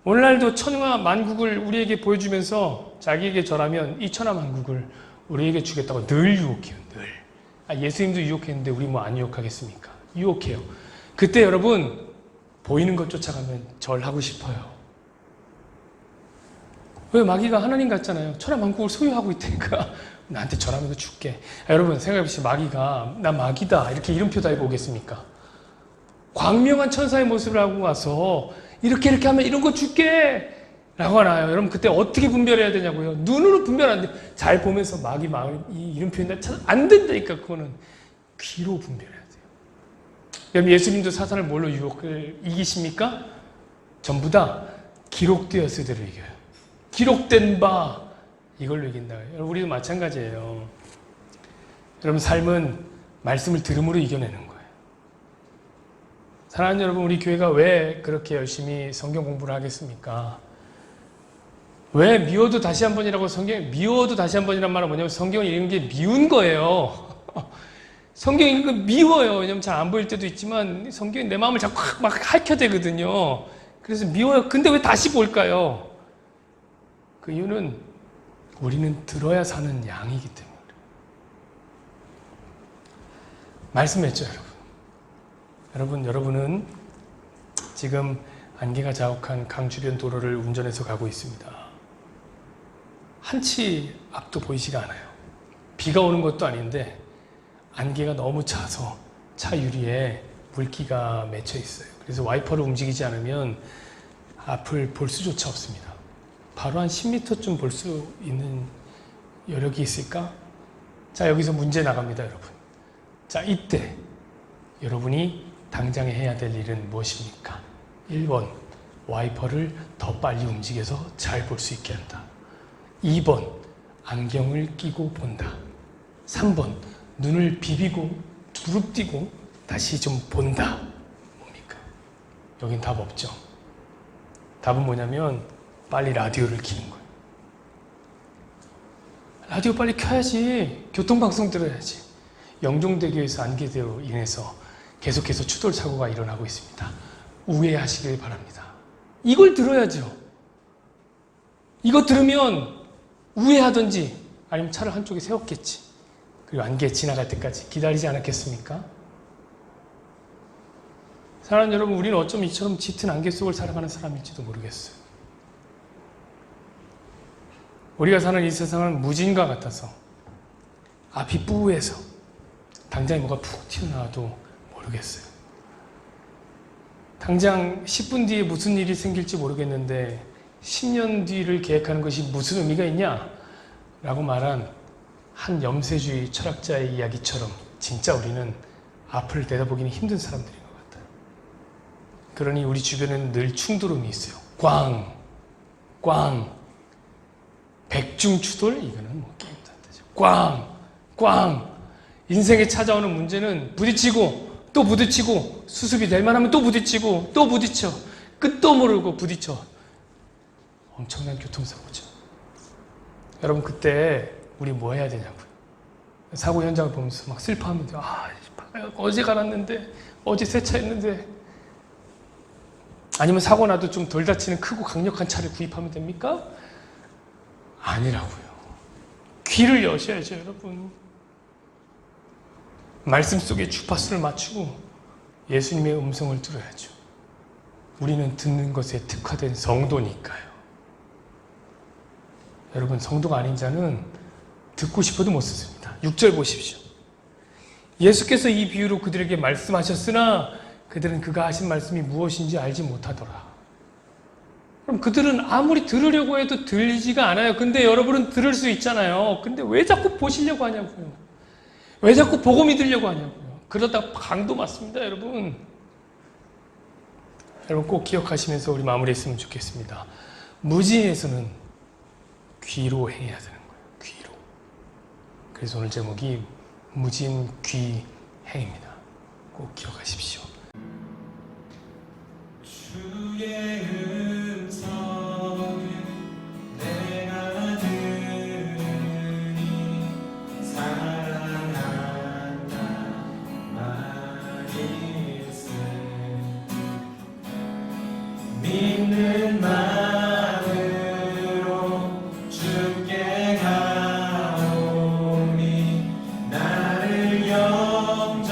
오늘날도 천하 만국을 우리에게 보여주면서 자기에게 절하면 이 천하 만국을 우리에게 주겠다고 늘 유혹해요. 늘. 예수님도 유혹했는데 우리 뭐 안 유혹하겠습니까? 유혹해요. 그때 여러분, 보이는 것 쫓아가면 절하고 싶어요. 왜? 마귀가 하나님 같잖아요. 천하 만국을 소유하고 있다니까. 나한테 절하면서 줄게. 여러분, 생각해보시죠. 마귀가 나 마귀다 이렇게 이름표 달고 오겠습니까? 광명한 천사의 모습을 하고 와서 이렇게 하면 이런 거 줄게 라고 하나요? 여러분, 그때 어떻게 분별해야 되냐고요? 눈으로 분별 안 돼. 잘 보면서 마귀 마음 이 이름표인데 안 된다니까. 그거는 귀로 분별해야 돼요. 여러분, 예수님도 사탄을 뭘로 유혹을 이기십니까? 전부 다 기록되었을대로 이겨요. 기록된 바 이걸로 이긴다. 여러분, 우리도 마찬가지예요. 여러분, 삶은 말씀을 들음으로 이겨내는 거예요. 사랑하는 여러분, 우리 교회가 왜 그렇게 열심히 성경 공부를 하겠습니까? 왜 미워도 다시 한 번이라고 미워도 다시 한 번이란 말은 뭐냐면 성경을 읽는 게 미운 거예요. 성경 읽는 거 미워요. 왜냐면 잘 안 보일 때도 있지만 성경이 내 마음을 자꾸 막 핥혀대거든요. 그래서 미워요. 근데 왜 다시 볼까요? 그 이유는 우리는 들어야 사는 양이기 때문에. 말씀했죠, 여러분. 여러분은 지금 안개가 자욱한 강 주변 도로를 운전해서 가고 있습니다. 한치 앞도 보이지가 않아요. 비가 오는 것도 아닌데 안개가 너무 차서 차 유리에 물기가 맺혀 있어요. 그래서 와이퍼를 움직이지 않으면 앞을 볼 수조차 없습니다. 바로 한 10m쯤 볼 수 있는 여력이 있을까? 자, 여기서 문제 나갑니다, 여러분. 자, 이때 여러분이 당장 해야 될 일은 무엇입니까? 1번, 와이퍼를 더 빨리 움직여서 잘 볼 수 있게 한다. 2번, 안경을 끼고 본다. 3번, 눈을 비비고 두릅뜨고 다시 좀 본다. 뭡니까? 여긴 답 없죠. 답은 뭐냐면 빨리 라디오를 켜는 거예요. 라디오 빨리 켜야지. 교통방송 들어야지. 영종대교에서 안개대로 인해서 계속해서 추돌 사고가 일어나고 있습니다. 우회하시길 바랍니다. 이걸 들어야죠. 이거 들으면 우회하든지 아니면 차를 한쪽에 세웠겠지. 그리고 안개 지나갈 때까지 기다리지 않았겠습니까? 사랑하는 여러분, 우리는 어쩜 이처럼 짙은 안개 속을 살아가는 사람일지도 모르겠어요. 우리가 사는 이 세상은 무진과 같아서 앞이 뿌해서 당장에 뭐가 푹 튀어나와도 모르겠어요. 당장 10분 뒤에 무슨 일이 생길지 모르겠는데 10년 뒤를 계획하는 것이 무슨 의미가 있냐? 라고 말한 한 염세주의 철학자의 이야기처럼 진짜 우리는 앞을 내다보기는 힘든 사람들인 것 같아요. 그러니 우리 주변에는 늘 충돌음이 있어요. 꽝, 꽝, 백중추돌? 이거는 뭐 게임도 안 되죠. 꽝, 꽝. 인생에 찾아오는 문제는 부딪히고 또 부딪히고 수습이 될 만하면 또 부딪히고 또 부딪혀. 끝도 모르고 부딪혀. 엄청난 교통사고죠. 여러분, 그때 우리 뭐 해야 되냐고요. 사고 현장을 보면서 막 슬퍼하면서 어제 갈았는데, 어제 세차했는데, 아니면 사고 나도 좀 덜 다치는 크고 강력한 차를 구입하면 됩니까? 아니라고요. 귀를 여셔야죠, 여러분. 말씀 속에 주파수를 맞추고 예수님의 음성을 들어야죠. 우리는 듣는 것에 특화된 성도니까요. 여러분, 성도가 아닌 자는 듣고 싶어도 못 듣습니다. 6절 보십시오. 예수께서 이 비유로 그들에게 말씀하셨으나 그들은 그가 하신 말씀이 무엇인지 알지 못하더라. 그럼 그들은 아무리 들으려고 해도 들리지가 않아요. 근데 여러분은 들을 수 있잖아요. 근데 왜 자꾸 보시려고 하냐고요. 왜 자꾸 보고 믿으려고 하냐고요. 그러다 강도 맞습니다, 여러분. 여러분 꼭 기억하시면서 우리 마무리했으면 좋겠습니다. 무지에서는 귀로 행해야 되는 거예요. 귀로. 그래서 오늘 제목이 무진 귀 행입니다. 꼭 기억하십시오. 주의 음성을 내가 들으니 사랑한다 말일세. 믿는 마음으로 주께 가오니 나를 영접하소서.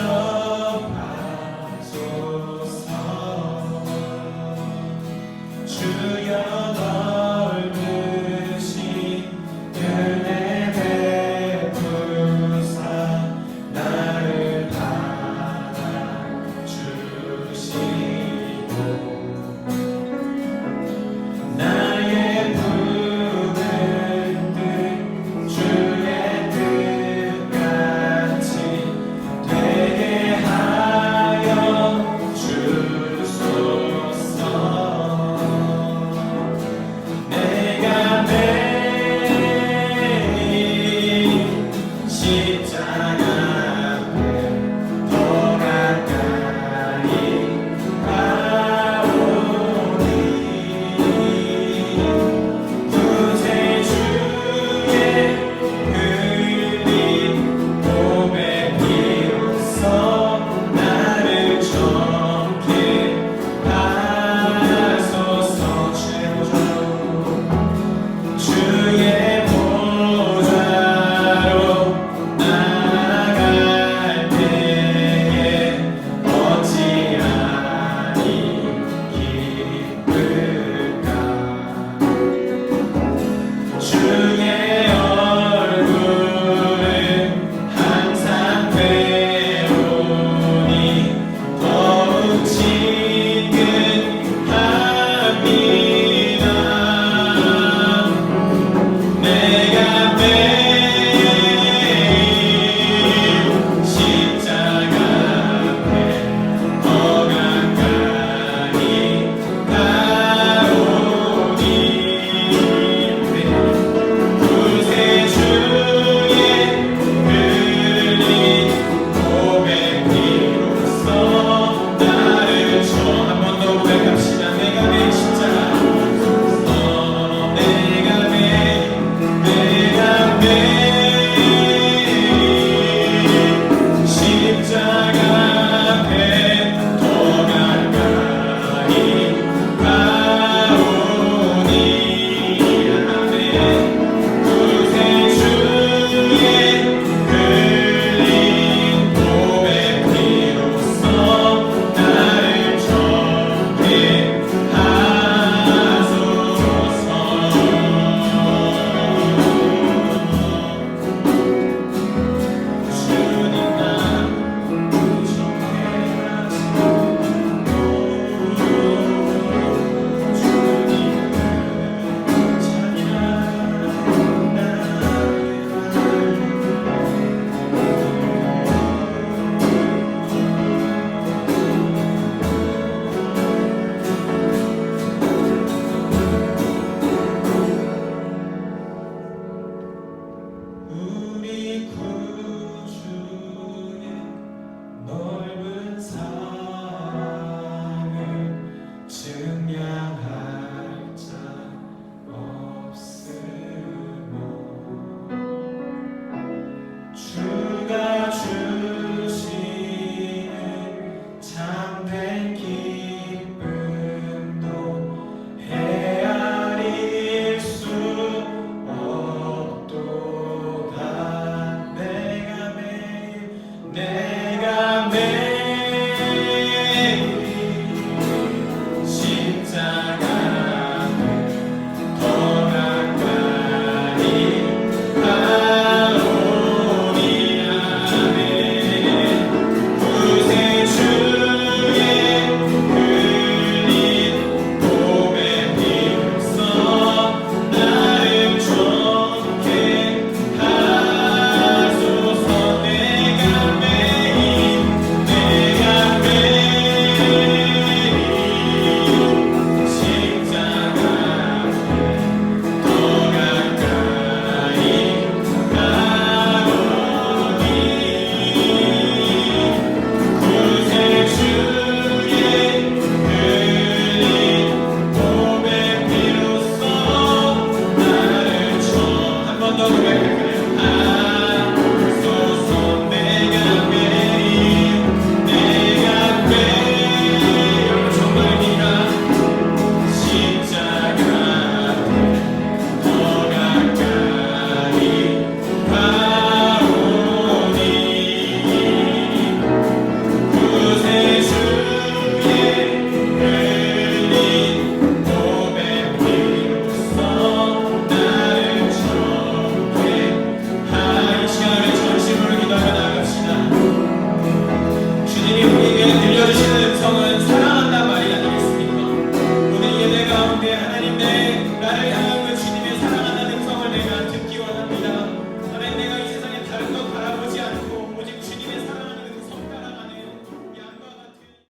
한번더 고백해